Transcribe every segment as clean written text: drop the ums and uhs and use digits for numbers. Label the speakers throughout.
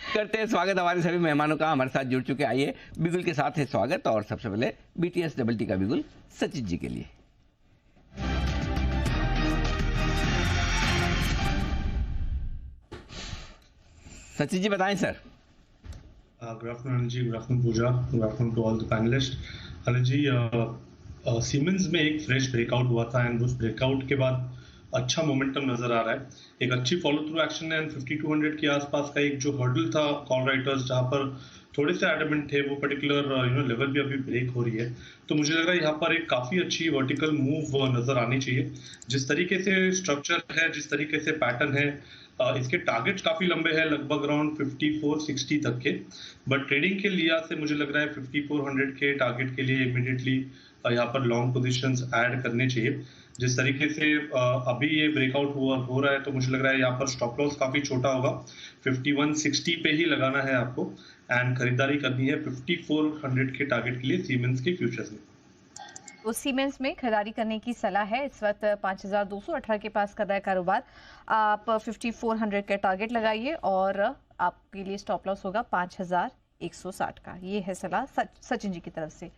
Speaker 1: करते हैं स्वागत हमारे सभी मेहमानों का हमारे साथ जुड़ चुके। आइए बिगुल के साथ है स्वागत। और सबसे पहले BTS डबल टी का बिगुल सचिन जी के लिए। सचिन जी बताएं sir.
Speaker 2: Good afternoon Anil ji, good afternoon Puja, good afternoon to all the panelist. Anil ji, Siemens में एक फ्रेश ब्रेकआउट हुआ था एंड उस ब्रेकआउट के बाद अच्छा मोमेंटम नजर आ रहा है। एक अच्छी फॉलो थ्रू एक्शन है एंड 5200 के आसपास का एक जो हर्डल था कॉल राइटर्स जहां पर थोड़े से एडमेंट थे, वो पर्टिकुलर लेवल भी अभी ब्रेक हो रही है। तो मुझे लग रहा है यहाँ पर एक काफी अच्छी वर्टिकल मूव नजर आनी चाहिए। जिस तरीके से स्ट्रक्चर है, जिस तरीके से पैटर्न है, इसके टारगेट्स काफी लंबे हैं, लगभग अराउंड 5460 तक के। बट ट्रेडिंग के लिहाज से मुझे लग रहा है 5400 के टारगेट के लिए इमीडिएटली यहाँ पर लॉन्ग पोजीशंस ऐड करने चाहिए। जिस तरीके से अभी ये ब्रेकआउट हो रहा है, तो मुझे लग रहा है यहाँ पर स्टॉप लॉस काफी छोटा होगा। 5160 पे ही लगाना है आपको एंड खरीदारी करनी है 5400 के टारगेट के लिए सीमेंस के फ्यूचर्स में।
Speaker 3: तो सीमेंस में खरीदारी करने की सलाह है। इस वक्त 5218 के पास कर रहा है कारोबार। आप 5400 का टारगेट लगाइए और आपके लिए स्टॉप लॉस होगा 5160 का। ये है सलाह सचिन जी की तरफ से।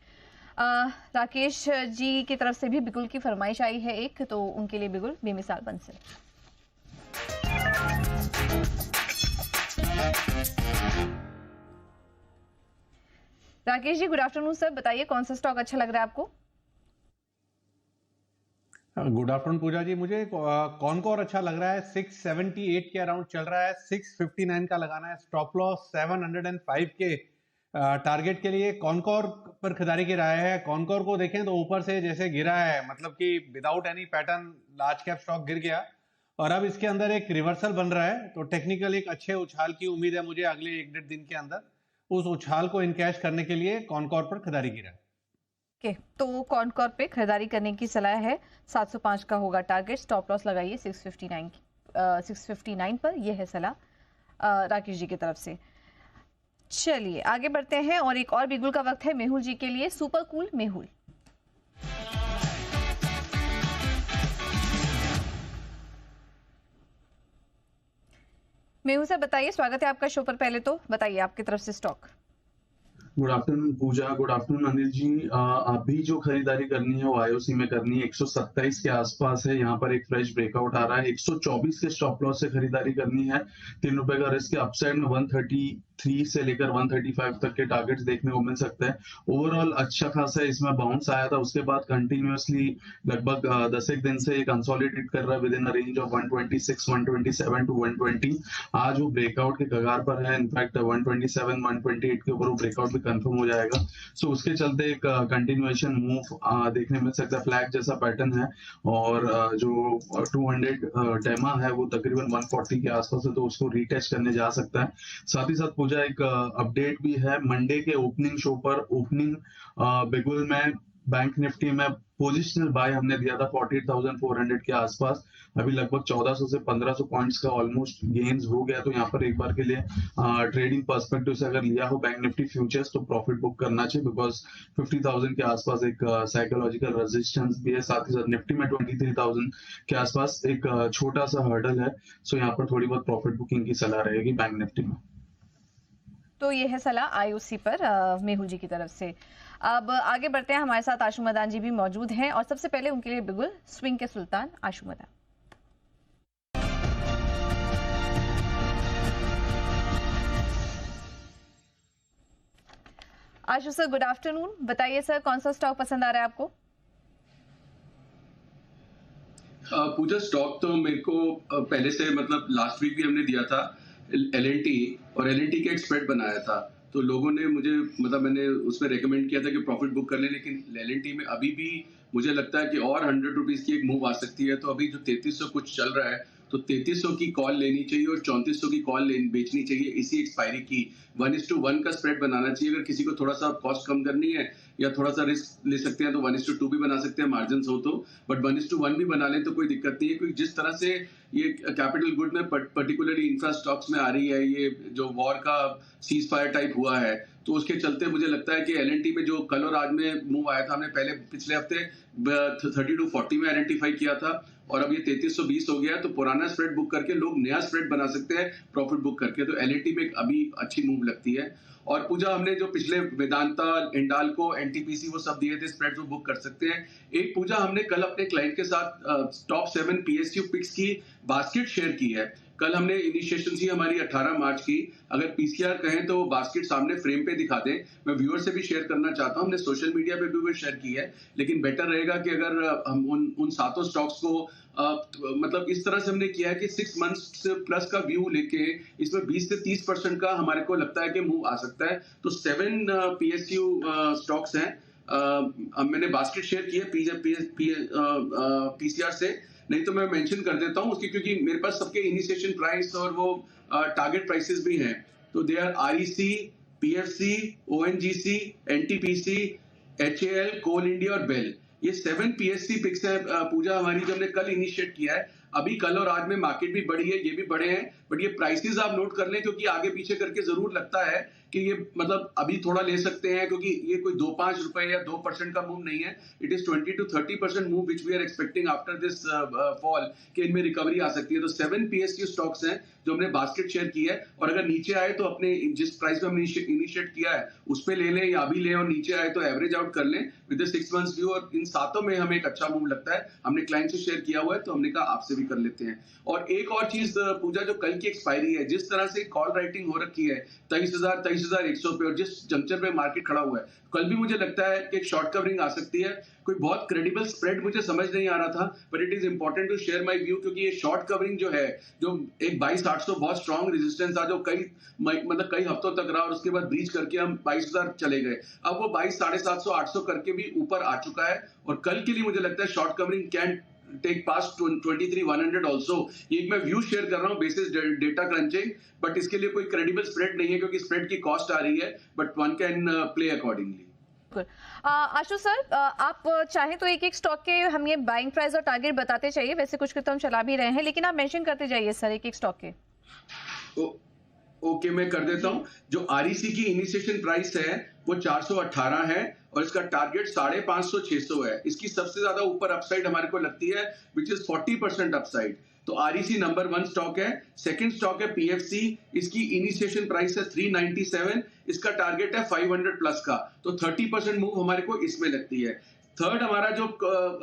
Speaker 3: राकेश जी की तरफ से भी बिगुल की फरमाइश आई है एक, तो उनके लिए बिगुल बेमिसाल Bansal. Rakesh ji good afternoon sir, बताइए कौन सा स्टॉक अच्छा लग रहा है आपको?
Speaker 4: गुड आफ्टरनून पूजा जी, मुझे कॉनकोर अच्छा लग रहा है। 678 के अराउंड चल रहा है, 659 का लगाना है। स्टॉप लॉस 705 के टारगेट के लिए कॉनकोर पर खरीदारी की राय है। कॉनकोर को देखें तो ऊपर से जैसे गिरा है, मतलब कि without any pattern large cap stock गिर गया और अब इसके अंदर एक रिवर्सल बन रहा है। तो टेक्निकल एक अच्छे उछाल की उम्मीद है मुझे अगले 1-1.5 दिन के अंदर। उस उछाल को इनकैश करने के लिए कॉनकोर पर खरीदारी की राय।
Speaker 3: तो कॉनकोर पे खरीदारी करने की सलाह है। 705 का होगा टारगेट। स्टॉप लॉस लगाइए 659 पर। यह है सलाह राकेश जी की तरफ से। चलिए आगे बढ़ते हैं और एक और बिगुल का वक्त है मेहुल जी के लिए। Super cool Mehul. Mehul sir बताइए, स्वागत है आपका शो पर। पहले तो बताइए आपकी तरफ से stock.
Speaker 5: Good afternoon Puja, good afternoon Anil जी। अभी जो खरीदारी करनी है वो IOC में करनी है। 127 के आसपास है, यहाँ पर एक फ्रेश ब्रेकआउट आ रहा है। 124 के स्टॉप लॉस से खरीदारी करनी है। ₹3 का रिस्क है। अपसाइड में 133 से लेकर 135 तक के टारगेट्स देखने को मिल सकते हैं। ओवरऑल अच्छा खासा इसमें बाउंस आया था, उसके बाद कंटिन्यूअसली लगभग 10 एक दिन से ये कंसोलिडेट कर रहा है within range of 126, 127 to 120। आज वो ब्रेकआउट के कगार पर है। इनफैक्ट 127, 128 के ऊपर वो ब्रेकआउट कंफर्म हो जाएगा। सो उसके चलते एक कंटिन्यूएशन मूव देखने मिल सकता है। फ्लैग जैसा पैटर्न है और जो 200 टेमा है वो तकरीबन 140 के आसपास है, तो उसको रीटेस्ट करने जा सकता है। साथ ही साथ पूजा एक अपडेट भी है। मंडे के ओपनिंग शो पर ओपनिंग बिगुल में बैंक निफ्टी में पोजिशनल बाय हमने दिया था 48,400 के आसपास। अभी लगभग 1400 से 1500 पॉइंट्स का ऑलमोस्ट गेन्स हो गया। तो यहाँ पर एक बार के लिए ट्रेडिंग पर्सपेक्टिव से अगर लिया हो बैंक निफ्टी फ्यूचर्स तो प्रॉफिट बुक करना चाहिए, बिकॉज 50,000 के आसपास एक साइकोलॉजिकल रेजिस्टेंस भी है। साथ ही साथ निफ्टी में 23,000 के आसपास एक छोटा सा हर्डल है। सो यहाँ पर थोड़ी बहुत प्रॉफिट बुकिंग की सलाह रहेगी बैंक निफ्टी में।
Speaker 3: तो ये है सलाह IOC पर मेहुल जी की तरफ से। अब आगे बढ़ते हैं। हमारे साथ आशु मदान जी भी मौजूद हैं और सबसे पहले उनके लिए बिगुल स्विंग के सुल्तान आशु मदान। आशु सर गुड आफ्टरनून, बताइए सर कौन सा स्टॉक पसंद आ रहा है आपको?
Speaker 6: पूजा स्टॉक तो मेरे को पहले से, मतलब लास्ट वीक भी हमने दिया था L&T, और L&T का एक स्प्रेड बनाया था। तो लोगों ने मुझे, मतलब मैंने उसमें रेकमेंड किया था कि प्रॉफिट बुक कर ले, लेकिन L&T में अभी भी मुझे लगता है कि और 100 रुपीज की एक मूव आ सकती है। तो अभी जो 3300 कुछ चल रहा है, तो 3300 की कॉल लेनी चाहिए और 3400 की कॉल बेचनी चाहिए इसी एक्सपायरी की। 1:1 का स्प्रेड बनाना चाहिए। अगर किसी को थोड़ा सा कॉस्ट कम करनी है या थोड़ा सा रिस्क ले सकते हैं तो 1:2 भी बना सकते हैं मार्जिन हो तो, बट 1:1 भी बना लें तो कोई दिक्कत नहीं है। क्योंकि जिस तरह से ये कैपिटल गुड में पर्टिकुलरली इंफ्रा स्टॉक्स में आ रही है, ये जो वॉर का सीज फायर टाइप हुआ है, तो उसके चलते मुझे लगता है कि L&T में जो कल और आज में मूव आया था, हमने पहले पिछले हफ्ते 30 to 40 में आइडेंटिफाई किया था और अब ये 3320 हो गया है, तो पुराना स्प्रेड बुक करके लोग नया स्प्रेड बना सकते हैं प्रॉफिट बुक करके। तो एलएनटी में अभी अच्छी मूव लगती है। और पूजा हमने जो पिछले वेदांता, हिंडाल्को, एनटीपीसी वो सब दिए थे स्प्रेड, वो बुक कर सकते हैं। एक पूजा हमने कल अपने क्लाइंट के साथ टॉप 7 पीएसयू पिक्स की बास्केट शेयर की है। कल हमने इनिशिएशन थी हमारी 18 मार्च की। अगर पीसीआर कहें तो वो बास्केट सामने फ्रेम पे दिखा दें। मैं व्यूअर से भी शेयर करना चाहता हूं, हमने सोशल मीडिया पे भी वो शेयर की है, लेकिन बेटर रहेगा कि अगर हम उन सातों स्टॉक्स को मतलब इस तरह से हमने किया है कि 6 मंथ्स प्लस का व्यू लेके इसमें 20 से 30% का हमारे को लगता है कि मूव आ सकता है। तो 7 पीएसयू स्टॉक्स हैं। मैंने बास्केट शेयर की है पीसीआर से, नहीं तो मैं मेंशन कर देता हूं उसकी, क्योंकि मेरे पास सबके इनिशिएशन प्राइस और वो टारगेट प्राइसेस भी हैं। तो they are REC, PFC, ONGC, NTPC, HAL, Coal India और बेल। ये 7 पीएससी पिक्स है पूजा हमारी, जो हमने कल इनिशिएट किया है। अभी कल और आज में मार्केट भी बढ़ी है, ये भी बढ़े हैं, बट ये प्राइसेस आप नोट कर लें, क्योंकि आगे पीछे करके जरूर लगता है कि ये मतलब अभी थोड़ा ले सकते हैं, क्योंकि ये कोई 2-5 रुपए या 2% का मूव नहीं है। It is 20 to 30% move which we are expecting after this fall, कि इनमें रिकवरी आ सकती है। तो 7 पीएसयू स्टॉक्स हैं जो हमने बास्केट शेयर की है, और अगर नीचे आए तो अपने जिस प्राइस पे हमने इनिशिएट किया है उस पे ले लें या अभी लें, और नीचे आए तो एवरेज आउट कर लें विद 6 मंथ्स व्यू। और इन सातों में हमें एक अच्छा मूव लगता है, हमने क्लाइंट से शेयर किया हुआ है, तो हमने कहा आपसे भी कर लेते हैं। और एक और चीज पूजा, जो कल की एक्सपायरी है, जिस तरह से कॉल राइटिंग हो रखी है 23,100 पे, और जिस जंक्चर पे मार्केट खड़ा हुआ है, कल भी मुझे लगता है कि एक शॉर्ट कवरिंग आ सकती है। कोई बहुत क्रेडिबल स्प्रेड मुझे समझ नहीं आ रहा था, but it is important to share my view, क्योंकि ये शॉर्ट कवरिंग जो है, जो एक 22,800 बहुत स्ट्रॉन्ग रेजिस्टेंस था, जो कई हफ्तों तक रहा, और उसके बाद ब्रीच करके हम 22,000 चले गए। अब वो 22,750, 800 करके भी ऊपर आ चुका है, और कल के लिए मुझे लगता है short covering can take past 23,100 also. ये मैं व्यू शेयर कर रहा हूँ बेसिस डेटा क्रंचिंग, बट इसके लिए कोई क्रेडिबल स्प्रेड नहीं है, क्योंकि स्प्रेड की कॉस्ट आ रही है, but one can play accordingly.
Speaker 3: Ashu sir, आप चाहें तो एक एक स्टॉक के हम ये बाइंग प्राइस और टारगेट बताते चाहिए, वैसे कुछ तो हम चला भी रहे हैं, लेकिन आप मेंशन करते जाइए सर एक एक स्टॉक के।
Speaker 6: ओके, मैं कर देता हूं। जो आरईसी की इनिशिएशन प्राइस है वो 418 है, और इसका टारगेट 550-600 है। इसकी सबसे ज्यादा ऊपर अपसाइड हमारे को लगती है, विच इज 40% अपसाइड। तो आरईसी नंबर 1 स्टॉक है। सेकंड स्टॉक है पीएफसी, इसकी इनिशिएशन प्राइस है 397, इसका टारगेट है 500 प्लस का, तो 30% मूव हमारे को इसमें लगती है। थर्ड हमारा जो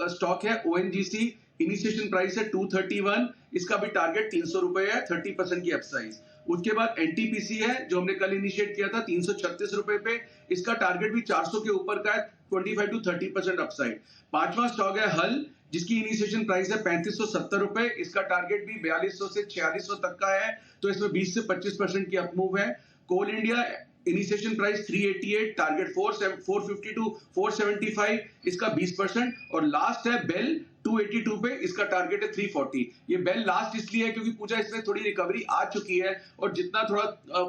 Speaker 6: स्टॉक है ओएनजीसी, इनिशिएशन प्राइस है 231, इसका भी टारगेट 300 रुपए है, 30% की अपसाइड। उसके बाद एनटीपीसी है, जो हमने कल इनिशिएट किया था 336 रुपए पे, इसका टारगेट भी 400 के ऊपर का है, 25 to 30% अपसाइड। पांचवा स्टॉक है हल, जिसकी इनिशिएशन प्राइस है 3570 रुपए, इसका टारगेट भी 4200 से 4600 तक का है, तो इसमें 20 से 25% की अपमूव है। Coal India initiation price 388, target 450 to 475, इसका 20%। और लास्ट है बेल 282 पे, इसका टारगेट है 340। ये बेल लास्ट इसलिए है क्योंकि पूजा इसमें थोड़ी रिकवरी आ चुकी है, और जितना थोड़ा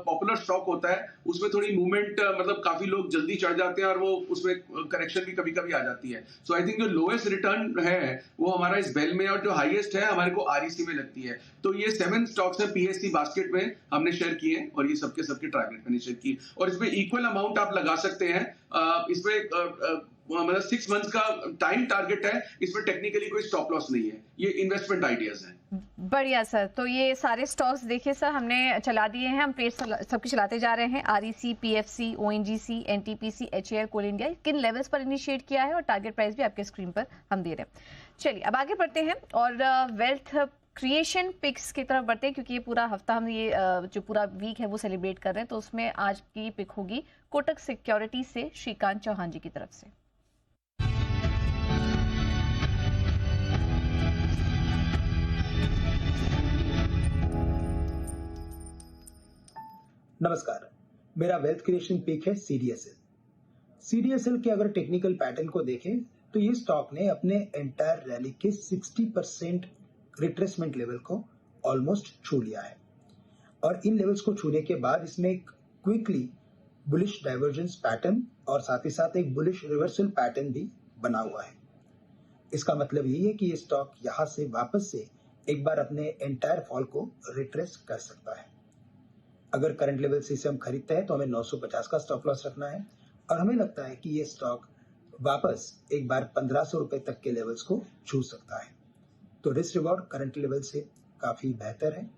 Speaker 6: पॉपुलर स्टॉक होता है उसमें थोड़ी मूवमेंट मतलब काफी लोग जल्दी चढ़ जाते हैं, और वो उसमें करेक्शन भी कभी कभी आ जाती है। सो आई थिंक जो लोएस्ट रिटर्न है वो हमारा इस बेल में, और जो हाईएस्ट है हमारे को आरईसी में लगती है। तो ये 7 स्टॉक्स है पीएससी बास्केट में हमने शेयर किए, और ये सबके टारगेट मैंने शेयर किए, और इसमें इक्वल अमाउंट आप लगा सकते हैं। इसमें मतलब 6 मंथ्स का टाइम टारगेट है, इसमें टेक्निकली कोई स्टॉप लॉस नहीं है, ये इन्वेस्टमेंट आइडियाज हैं।
Speaker 3: बढ़िया सर, तो ये सारे स्टॉक्स देखिए सर हमने चला दिए हैं, हम पेज सबके चलाते जा रहे हैं। REC, PFC, ONGC, NTPC, HAL, Coal India, किन लेवल्स पर इनिशिएट किया है, और टारगेट प्राइस भी आपके स्क्रीन पर हम दे रहे हैं। चलिए अब आगे बढ़ते हैं और वेल्थ क्रिएशन पिक्स की तरफ बढ़ते हैं, क्योंकि ये पूरा हफ्ता हम ये जो पूरा वीक है वो सेलिब्रेट कर रहे हैं। तो उसमें आज की पिक होगी कोटक सिक्योरिटी से श्रीकांत चौहान जी की तरफ से।
Speaker 7: नमस्कार, मेरा वेल्थ क्रिएशन पिक है सीडीएसएल। सीडीएसएल के अगर टेक्निकल पैटर्न को देखें तो ये स्टॉक ने अपने एंटायर रैली के 60% रिट्रेसमेंट लेवल को ऑलमोस्ट छू लिया है, और इन लेवल्स को छूने के बाद इसमें एक क्विकली बुलिश डाइवर्जेंस पैटर्न और साथ ही साथ एक बुलिश रिवर्सल पैटर्न भी बना हुआ है। इसका मतलब यही है कि ये स्टॉक यहां से वापस से एक बार अपने एंटायर फॉल को रिट्रेस कर सकता है। अगर करंट लेवल से इसे हम खरीदते हैं तो हमें 950 का स्टॉप लॉस रखना है, और हमें लगता है कि ये स्टॉक वापस एक बार 1500 रुपए तक के लेवल्स को छू सकता है। तो रिस्क रिवॉर्ड करंट लेवल से काफी बेहतर है।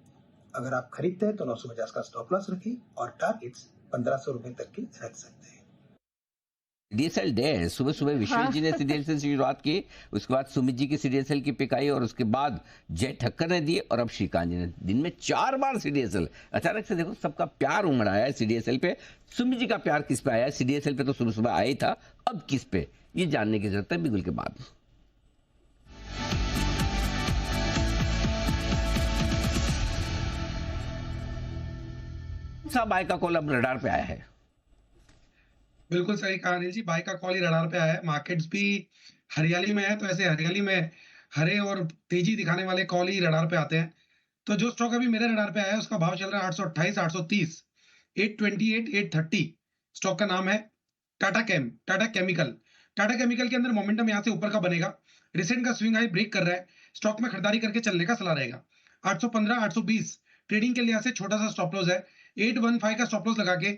Speaker 7: अगर आप खरीदते हैं तो 950 का स्टॉप लॉस रखें और टारगेट्स 1500 रुपए तक के रख सकते हैं।
Speaker 1: सीडीएसएल डे सुबह सुबह विश्वेश जी ने सीडीएसएल से शुरुआत की, उसके बाद सुमित जी की सीडीएसएल की पिक आई और उसके बाद जय ठक्कर ने दिए और अब श्रीकांत जी ने। दिन में 4 बार सीडीएसएल। अचानक से देखो सबका प्यार उमड़ आया है सीडीएसएल पे। सुमित जी का प्यार किस पे आया है? सीडीएसएल पे तो सुबह सुबह आया ही था, अब किस पे, ये जानने की जरूरत है बिगुल के बाद। बाय का कॉल अब रडार पे आया है।
Speaker 8: बिल्कुल सही कहा अनिल जी, बाय का कॉल ही रडार पे आया है। मार्केट्स भी हरियाली में है, तो ऐसे हरियाली में हरे और तेजी दिखाने वाले कॉल ही रडार पे आते हैं। तो जो स्टॉक अभी मेरे रडार पे आया है उसका भाव चल रहा है 828, 830, 828, 830। स्टॉक का नाम है टाटा केमिकल। टाटा केमिकल के अंदर मोमेंटम यहाँ से ऊपर का बनेगा, रिसेंट का स्विंग हाई ब्रेक कर रहा है। स्टॉक में खरीदारी करके चलने का सलाह रहेगा। 815, 820 ट्रेडिंग के लिए से छोटा सा स्टॉप लॉस है। 815 का स्टॉप लॉस लगा के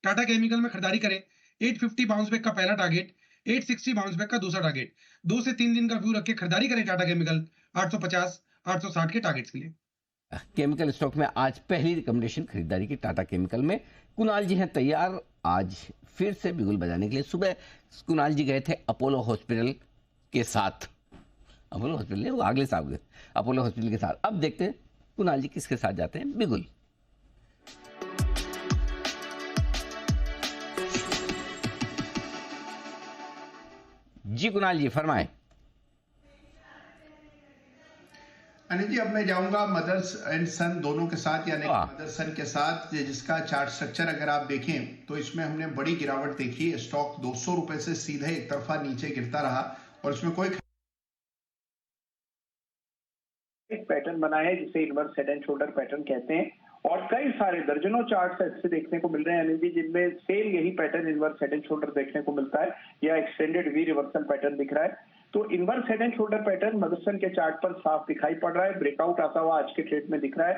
Speaker 8: टाटा केमिकल में खरीदारी करें। 850 बाउंस बैक का पहला टारगेट, 860 बाउंस बैक का दूसरा टारगेट। 2 से 3 दिन का व्यू रख के खरीदारी करें टाटा केमिकल 850, 860 के टारगेट्स के लिए।
Speaker 1: केमिकल स्टॉक में आज पहली रिकमेंडेशन खरीदारी की टाटा केमिकल में। कुणाल जी हैं तैयार आज फिर से बिगुल बजाने के लिए। सुबह कुणाल जी गए थे अपोलो हॉस्पिटल के साथ, अपोलो हॉस्पिटल वो अगले साहब गए अपोलो हॉस्पिटल के साथ। अब देखते हैं कुणाल जी किसके साथ जाते हैं बिगुल। जी कुणाल जी फरमाएं।
Speaker 9: अनिल जी, अब मैं जाऊंगा मदर्स एंड सन दोनों के साथ, यानी मदर्स सन के साथ, जिसका चार्ट स्ट्रक्चर अगर आप देखें तो इसमें हमने बड़ी गिरावट देखी। स्टॉक 200 रुपए से सीधे एक तरफा नीचे गिरता रहा और इसमें कोई
Speaker 10: एक पैटर्न बना है जिसे inverse head and shoulder pattern कहते हैं और कई सारे दर्जनों चार्ट्स ऐसे देखने को मिल रहे हैं अनिल जी जिनमें सेम यही pattern inverse head and shoulder देखने को मिलता है या एक्सटेंडेड वी रिवर्सल पैटर्न दिख रहा है। तो inverse head and shoulder pattern Motherson के चार्ट पर साफ दिखाई पड़ रहा है, ब्रेकआउट आता हुआ आज के ट्रेड में दिख रहा है।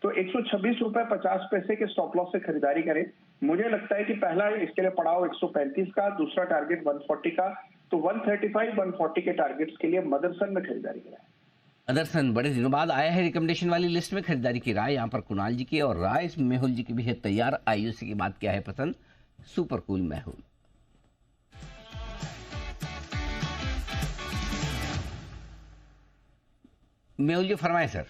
Speaker 10: तो 126 रुपए 50 पैसे के स्टॉप लॉस से खरीदारी करें। मुझे लगता है कि पहला इसके लिए पड़ाव 135 का, दूसरा टारगेट 140 का, तो 135, 140 के टारगेट्स के लिए मदरसन में खरीदारी करें।
Speaker 1: मदरसन बड़े दिनों बाद आया है रिकमेंडेशन वाली लिस्ट में। खरीदारी की राय यहाँ पर कुणाल जी की और राय मेहुल जी की भी है तैयार। आईयूसी की बात क्या है पसंद? Super cool Mehul. मेहुल जी फरमाए सर।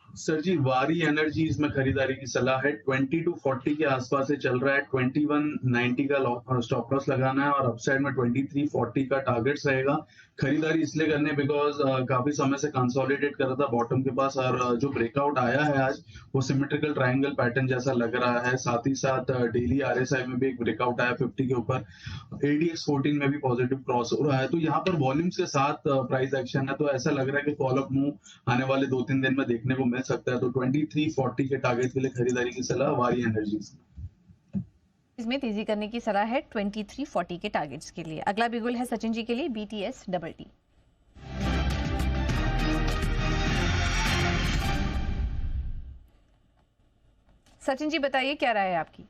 Speaker 5: सर जी, वारी एनर्जीज में खरीदारी की सलाह है। 20 to 40 के आसपास से चल रहा है। 2190 का स्टॉप लॉस लगाना है और अपसाइड में 2340 का टारगेट्स रहेगा। खरीदारी इसलिए करने बिकॉज काफी समय से कंसोलिडेट कर रहा था बॉटम के पास और जो ब्रेकआउट आया है आज वो सिमेट्रिकल ट्रायंगल पैटर्न जैसा लग रहा है। साथ ही साथ डेली आरएसआई में भी एक ब्रेकआउट आया 50 के ऊपर। ADX 14 में भी पॉजिटिव क्रॉस हो रहा है। तो यहाँ पर वॉल्यूम्स के साथ प्राइस एक्शन है, तो ऐसा लग रहा है कि फॉलोअप मूव आने वाले 2-3 दिन में देखने को मिल सकता है। तो 2340 के टारगेट के लिए खरीदारी की सलाह वारी एनर्जीज।
Speaker 3: इसमें तेजी करने की सलाह है 2340 के टारगेट्स के लिए। अगला बिगुल है सचिन जी के लिए BTS double T. Sachin ji बताइए क्या राय है आपकी?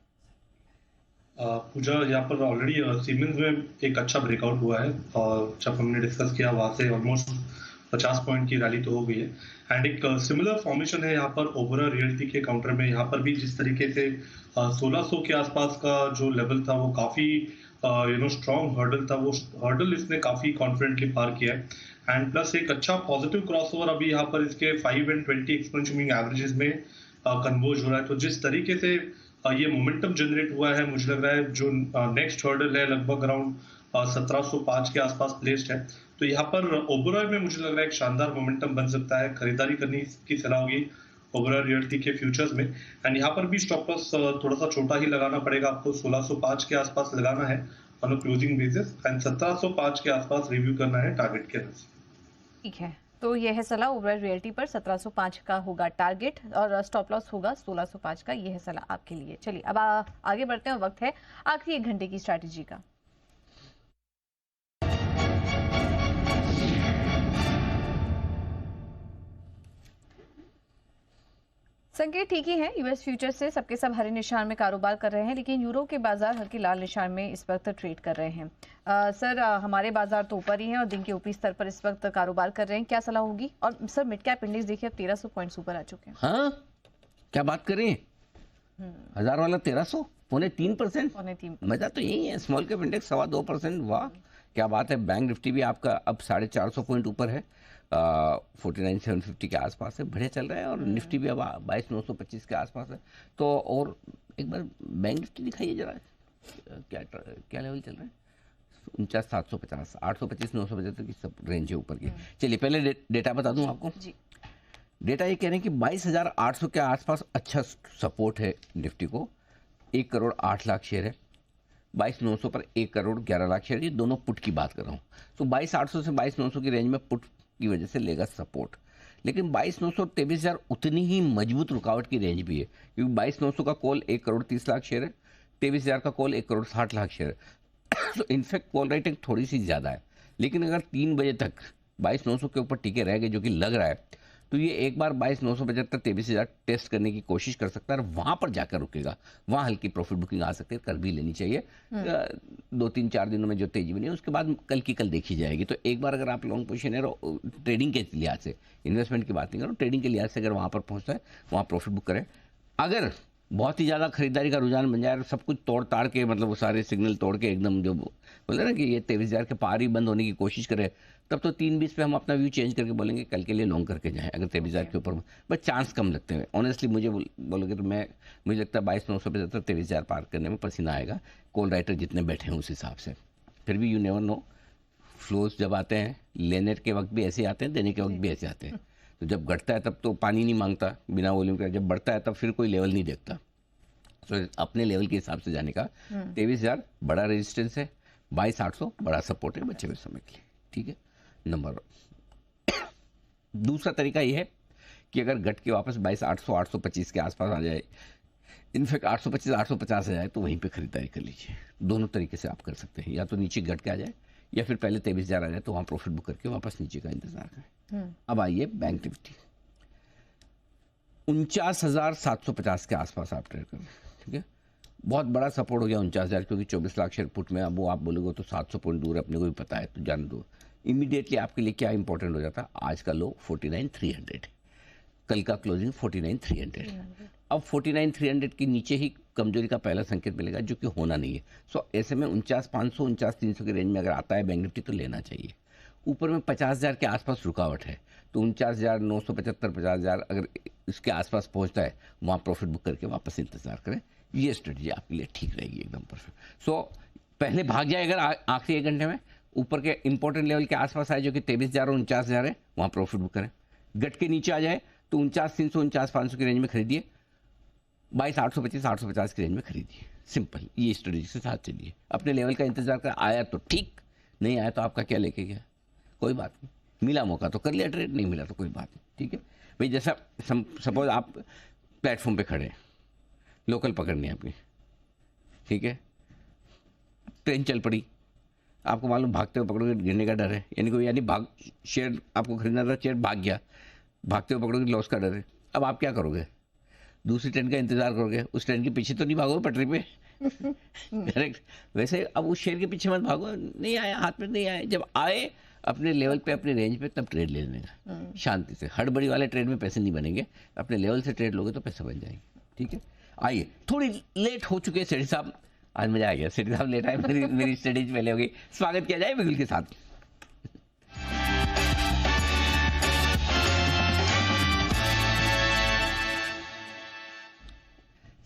Speaker 2: पूजा, यहाँ पर ऑलरेडी सीमेंस में एक अच्छा ब्रेकआउट हुआ है और जब हमने डिस्कस किया वहां से ऑलमोस्ट 50 पॉइंट की रैली तो हो गई है एंड एक सिमिलर फॉर्मेशन है यहाँ पर ओबरा रियल्टी के काउंटर में। यहाँ पर भी जिस तरीके से 1600 के आसपास का जो लेवल था वो काफी स्ट्रॉन्ग हर्डल था, वो हर्डल इसने काफी कॉन्फिडेंटली पार किया है एंड प्लस एक अच्छा पॉजिटिव क्रॉसओवर अभी यहाँ पर इसके 5 and 20 एक्सपोनेंशियल मूविंग एवरेजेस में कन्वर्ज हो रहा है। तो जिस तरीके से ये मोमेंटम जनरेट हुआ है, मुझे लग रहा है जो नेक्स्ट हर्डल है लगभग अराउंड 1705 के आसपास प्लेस्ड है। तो यहाँ पर ओबरा में मुझे लग रहा है एक शानदार मोमेंटम बन सकता है। खरीदारी करने की सलाह होगी ओबरा रियल्टी के फ्यूचर्स में एंड यहाँ पर भी स्टॉप लॉस थोड़ा सा छोटा ही लगाना पड़ेगा आपको। 1605 के आसपास लगाना है on a closing basis and 1705 के आसपास रिव्यू करना है टारगेट के अंदर।
Speaker 3: ठीक है, तो यह है सलाह। ओबरा रियल्टी पर 1705 का होगा टारगेट और स्टॉप लॉस होगा 1605 का। यह है सलाह आपके लिए। चलिए अब आगे बढ़ते हैं। वक्त है आखिरी 1 घंटे की स्ट्रैटेजी का। संकेत ठीक ही है, यूएस फ्यूचर से सबके सब हरे निशान में कारोबार कर रहे हैं, लेकिन यूरो के बाजार हल्के लाल निशान में इस वक्त ट्रेड कर रहे हैं। सर हमारे बाजार तो ऊपर ही हैं और दिन के ऊपरी स्तर पर इस वक्त कारोबार कर रहे हैं, क्या सलाह होगी? और सर मिड कैप इंडेक्स देखिए अब 1300 पॉइंट्स ऊपर आ चुके हैं।
Speaker 1: हाँ क्या बात करें, 1000 वाला 1300, 3.5%। मजा तो यही है, स्मॉल कैप इंडेक्स 2.25%। वाह क्या बात है। बैंक निफ्टी भी आपका अब 450 पॉइंट ऊपर है, 49,750 के आसपास है, बढ़िया चल रहा है। और निफ्टी भी अब 22,925 के आसपास है। तो और एक बार बैंक निफ्टी दिखाइए जरा, क्या लेवल चल रहा है? 49,750, 825, 975 की सब रेंज है ऊपर की। चलिए पहले डेटा बता दूं आपको जी। डेटा ये कह रहे हैं कि 22,800 के आसपास अच्छा सपोर्ट है निफ्टी को। 1 करोड़ 8 लाख शेयर है, 22,900 पर 1 करोड़ 11 लाख शेयर, ये दोनों पुट की बात कर रहा हूँ। तो 22,800 से 22,900 की रेंज में पुट की वजह से लेगा सपोर्ट। लेकिन 22,900 और 23,000 उतनी ही मजबूत रुकावट की रेंज भी है, क्योंकि 22,900 का कॉल 1 करोड़ 30 लाख शेयर है, 23,000 का कॉल 1 करोड़ 60 लाख शेयर है। तो इनफैक्ट कॉल राइटिंग थोड़ी सी ज़्यादा है। लेकिन अगर 3 बजे तक 22,900 के ऊपर टिके रह गए, जो कि लग रहा है, तो ये एक बार 22,975 23,000 टेस्ट करने की कोशिश कर सकता है और वहां पर जाकर रुकेगा। वहां हल्की प्रॉफिट बुकिंग आ सकती है, कर भी लेनी चाहिए। 2-3-4 दिनों में जो तेजी बनी है उसके बाद कल की कल देखी जाएगी। तो एक बार अगर आप लॉन्ग पोजीशन है ट्रेडिंग के लिहाज से, इन्वेस्टमेंट की बात नहीं करो, ट्रेडिंग के लिहाज से अगर वहां पर पहुंचता है वहां प्रॉफिट बुक करें। अगर बहुत ही ज़्यादा खरीदारी का रुझान बन जाए और सब कुछ तोड़ ताड़ के, मतलब वो सारे सिग्नल तोड़ के एकदम जो बोले ना कि ये 23,000 के पार ही बंद होने की कोशिश करे, तब तो 3.20 पे हम अपना व्यू चेंज करके बोलेंगे कल के लिए लॉन्ग करके जाएं। अगर 23,000 के ऊपर बस चांस कम लगते हैं ऑनेस्टली, मुझे बोलोगे तो मुझे लगता है 22,975 23,000 पार करने में पसीना आएगा, कॉल राइटर जितने बैठे हैं उस हिसाब से। फिर भी यू नेवर नो, फ्लोज जब आते हैं लेने के वक्त भी ऐसे आते हैं, देने के वक्त भी ऐसे आते हैं। तो जब घटता है तब तो पानी नहीं मांगता बिना वॉल्यूम का, जब बढ़ता है तब फिर कोई लेवल नहीं देखता। तो अपने लेवल के हिसाब से जाने का 23,000 बड़ा रेजिस्टेंस है, 22,800 बड़ा सपोर्ट है बचे हुए समय के लिए। ठीक है, नंबर दूसरा तरीका यह है कि अगर घट के वापस 22,800 825 के आसपास आ जाए, इनफैक्ट 825 850 आ जाए, तो वहीं पे खरीदारी कर लीजिए। दोनों तरीके से आप कर सकते हैं, या तो नीचे घट के आ जाए या फिर पहले 23,000 आ जाए तो वहां प्रॉफिट बुक करके वापस नीचे का इंतजार करें। अब आइए बैंक निफ्टी, 49,750 के आसपास आप ट्रेड करें। ठीक है, बहुत बड़ा सपोर्ट हो गया 49,000, क्योंकि 24 लाख शेयर पुट में। अब वो आप बोलोगे तो 700 पॉइंट दूर है, अपने को भी पता है, तो जान दो। इमीडिएटली आपके लिए क्या इंपॉर्टेंट हो जाता है, आज का लो 49,300, कल का क्लोजिंग 49,300। अब 49,300 के नीचे ही कमजोरी का पहला संकेत मिलेगा, जो कि होना नहीं है। सो ऐसे में 49,500 49,300 की रेंज में अगर आता है बैंक निफ्टी तो लेना चाहिए। ऊपर में 50,000 के आसपास रुकावट है, तो 49,975 50,000 अगर इसके आसपास पहुंचता है, वहां प्रॉफिट बुक करके वापस इंतजार करें। ये स्ट्रेटजी आपके लिए ठीक रहेगी, एकदम परफेक्ट। सो पहले भाग जाए अगर आखिरी 1 घंटे में ऊपर के इंपॉर्टेंट लेवल के आसपास आए, जो कि 23,000 और 49,000 है, वहां प्रॉफिट बुक करें। गट के नीचे आ जाए तो 49,300 49,500 की रेंज में खरीदिए, 22,825 850 की रेंज में खरीदिए। सिंपल, ये स्ट्रेटजी के साथ चलिए। अपने लेवल का इंतजार कर, आया तो ठीक, नहीं आया तो आपका क्या लेके गया, कोई बात नहीं। मिला मौका तो कर लिया ट्रेड, नहीं मिला तो कोई बात नहीं। ठीक है भाई, जैसा सपोज आप प्लेटफॉर्म पे खड़े हैं, लोकल पकड़नी है आपकी, ठीक है, ट्रेन चल पड़ी, आपको मालूम भागते हुए पकड़ोगे गिरने का डर है, यानी भाग शेयर आपको खरीदना था, शेयर भाग गया, भागते हुए पकड़ोगे लॉस का डर है। अब आप क्या करोगे, दूसरी ट्रेन का इंतजार करोगे, उस ट्रेन के पीछे तो नहीं भागोगे पटरी पे करेक्ट। वैसे अब उस शेयर के पीछे मत भागो, नहीं आया हाथ में, नहीं आया, जब आए अपने लेवल पे अपने रेंज पे, तब ट्रेड ले लेने का शांति से। हड़बड़ी वाले ट्रेड में पैसे नहीं बनेंगे, अपने लेवल से ट्रेड लोगे तो पैसे बन जाएंगे। ठीक है, आइए, थोड़ी लेट हो चुके हैं सेठी साहब, आज मजा आ गया, सेठी साहब लेट आए, मेरी स्टडीज पहले हो गई। स्वागत किया जाए बिगुल के साथ।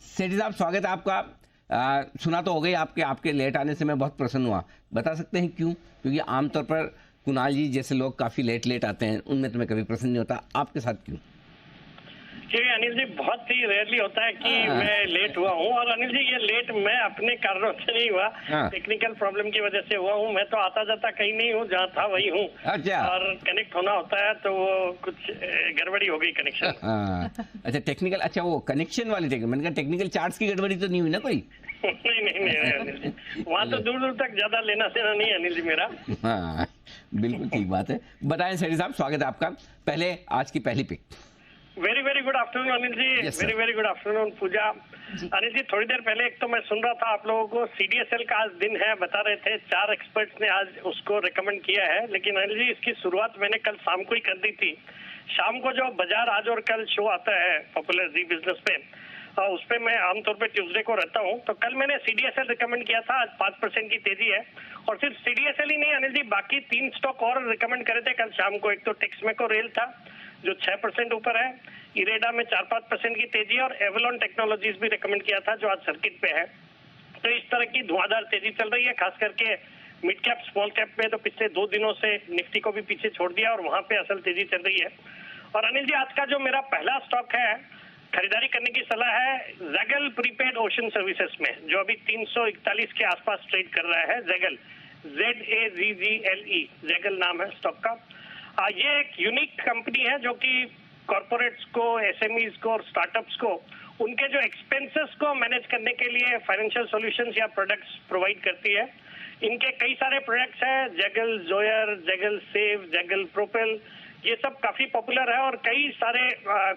Speaker 1: सेठी साहब स्वागत है आपका। सुना तो हो गई आपके लेट आने से मैं बहुत प्रसन्न हुआ, बता सकते हैं क्यों? क्योंकि आमतौर पर कुणाल जी जैसे लोग काफी लेट आते हैं, उनमें तो मैं कभी प्रसन्न नहीं होता, आपके साथ क्यों?
Speaker 11: क्योंकि अनिल जी बहुत ही रेयरली होता है कि मैं लेट हुआ हूँ, और अनिल जी ये लेट मैं अपने कारणों से नहीं हुआ, टेक्निकल प्रॉब्लम की वजह से हुआ हूँ। मैं तो आता जाता कहीं नहीं हूँ, जहाँ था वही हूँ।
Speaker 1: अच्छा।
Speaker 11: और कनेक्ट होना होता है तो वो कुछ गड़बड़ी हो गई कनेक्शन।
Speaker 1: अच्छा टेक्निकल, अच्छा वो कनेक्शन वाली मैंने कहा टेक्निकल चार्ट्स की गड़बड़ी तो नहीं हुई ना कोई?
Speaker 11: नहीं अनिल जी, वहाँ तो दूर तक ज्यादा लेना देना नहीं अनिल जी मेरा।
Speaker 1: हाँ बिल्कुल ठीक बात है। बताएं सेठी साहब, स्वागत है आपका। पहले आज की पहली pick.
Speaker 11: Very very good afternoon Anil ji. Very very good afternoon Pooja. Anil ji, थोड़ी देर पहले एक तो मैं सुन रहा था आप लोगों को CDSL का आज दिन है, बता रहे थे 4 एक्सपर्ट्स ने आज उसको रिकमेंड किया है, लेकिन अनिल जी इसकी शुरुआत मैंने कल शाम को ही कर दी थी। शाम को जो बाजार आज और कल शो आता है पॉपुलर जी बिजनेस पे, उस पे मैं आमतौर पे ट्यूसडे को रहता हूँ, तो कल मैंने CDSL रिकमेंड किया था। आज 5% की तेजी है, और सिर्फ CDSL ही नहीं अनिल जी, बाकी 3 स्टॉक और रिकमेंड करे थे कल शाम को। एक तो टेक्समेको रेल था जो 6% ऊपर है, इरेडा में 4-5% की तेजी है, और एवलॉन टेक्नोलॉजीज भी रिकमेंड किया था जो आज सर्किट पे है। तो इस तरह की धुआंधार तेजी चल रही है, खास करके मिड कैप स्मॉल कैप में तो पिछले 2 दिनों से निफ्टी को भी पीछे छोड़ दिया और वहां पे असल तेजी चल रही है। और अनिल जी, आज का जो मेरा पहला स्टॉक है, खरीदारी करने की सलाह है जैगल प्रीपेड ओशन सर्विसेज में, जो अभी 341 के आसपास ट्रेड कर रहा है। जैगल, ZAGGLE, जैगल नाम है स्टॉक का। ये एक यूनिक कंपनी है जो कि कॉर्पोरेट्स को, SMEs को और स्टार्टअप्स को उनके जो एक्सपेंसेस को मैनेज करने के लिए फाइनेंशियल सॉल्यूशंस या प्रोडक्ट्स प्रोवाइड करती है। इनके कई सारे प्रोडक्ट्स हैं, Zaggle Johor, Zaggle save, Zaggle propel, ये सब काफी पॉपुलर है, और कई सारे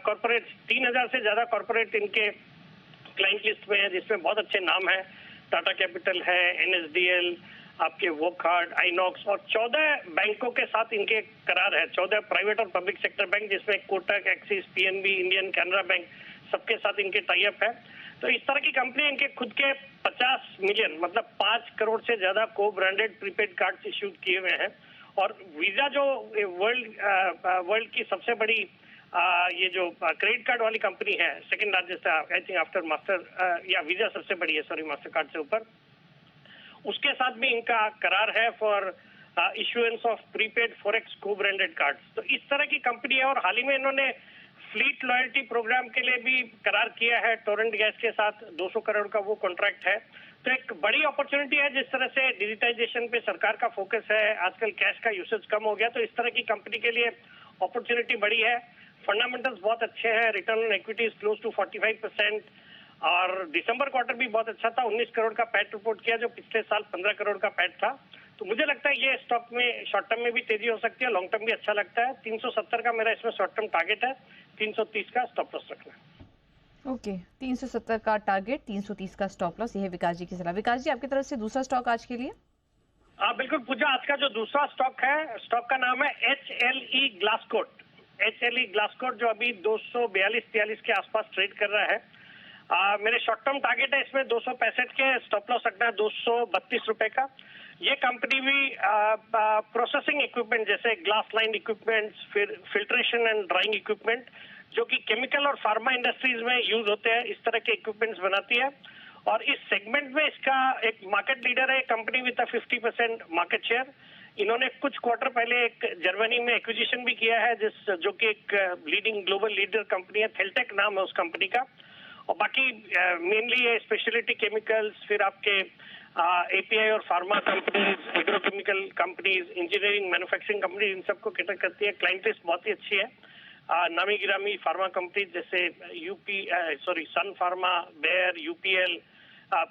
Speaker 11: कॉर्पोरेट्स, 3000 से ज्यादा कॉर्पोरेट इनके क्लाइंट लिस्ट में है, जिसमें बहुत अच्छे नाम है। टाटा कैपिटल है, NSDL, आपके वोकहार्ड, आइनॉक्स, और 14 बैंकों के साथ इनके करार है। 14 प्राइवेट और पब्लिक सेक्टर बैंक, जिसमें Kotak, axis, PNB, Indian, Canara bank, सबके साथ इनके टाई अप है। तो इस तरह की कंपनी इनके खुद के 50 मिलियन मतलब 5 करोड़ से ज्यादा को ब्रांडेड प्रीपेड कार्ड इश्यू किए हुए हैं। और वीजा जो वर्ल्ड की सबसे बड़ी ये जो क्रेडिट कार्ड वाली कंपनी है, second largest I think after master, या वीजा सबसे बड़ी है, सॉरी, मास्टर कार्ड से ऊपर, उसके साथ भी इनका करार है for issuance of prepaid forex को ब्रांडेड कार्ड्स। तो इस तरह की कंपनी है, और हाल ही में इन्होंने फ्लीट लॉयल्टी प्रोग्राम के लिए भी करार किया है टोरेंट गैस के साथ, 200 करोड़ का वो कॉन्ट्रैक्ट है। तो एक बड़ी अपॉर्चुनिटी है। जिस तरह से डिजिटाइजेशन पे सरकार का फोकस है, आजकल कैश का यूसेज कम हो गया, तो इस तरह की कंपनी के लिए अपॉर्चुनिटी बड़ी है। फंडामेंटल्स बहुत अच्छे हैं, return on equity is close to 45%, और दिसंबर क्वार्टर भी बहुत अच्छा था, 19 करोड़ का पैट रिपोर्ट किया, जो पिछले साल 15 करोड़ का पैट था। तो मुझे लगता है ये स्टॉक में शॉर्ट टर्म में भी तेजी हो सकती है, लॉन्ग टर्म भी अच्छा लगता है। 370 का मेरा इसमें शॉर्ट टर्म टारगेट है, 330 का स्टॉप लॉस रखना है।
Speaker 3: ओके, 370 का टारगेट, 330 का स्टॉप लॉस, ये है विकास जी की सलाह। विकास जी, आपकी तरफ से दूसरा स्टॉक आज के लिए?
Speaker 11: बिल्कुल पूजा, आज का जो दूसरा स्टॉक है, स्टॉक का नाम है HLE ग्लासकोट। HLE ग्लासकोट जो अभी 242-43 के आसपास ट्रेड कर रहा है। मेरे शॉर्ट टर्म टारगेट है इसमें 265 के, स्टॉप लॉस रखना है 232 रुपए का। ये कंपनी भी प्रोसेसिंग इक्विपमेंट जैसे ग्लास लाइन इक्विपमेंट्स, फिर फिल्ट्रेशन एंड ड्राइंग इक्विपमेंट, जो कि केमिकल और फार्मा इंडस्ट्रीज में यूज होते हैं, इस तरह के इक्विपमेंट्स बनाती है। और इस सेगमेंट में इसका एक मार्केट लीडर है कंपनी विद 50% मार्केट शेयर। इन्होंने कुछ क्वार्टर पहले एक जर्मनी में एक्विजिशन भी किया है, जो कि एक लीडिंग ग्लोबल लीडर कंपनी है, थेल्टेक नाम है उस कंपनी का। और बाकी मेनली ये स्पेशलिटी केमिकल्स, फिर आपके API और pharma companies, agrochemical companies, engineering manufacturing companies, इन सबको कैटर करती है। क्लाइंट लिस्ट बहुत ही अच्छी है। नामी गिरामी फार्मा कंपनीज जैसे Sun Pharma, Bayer, UPL,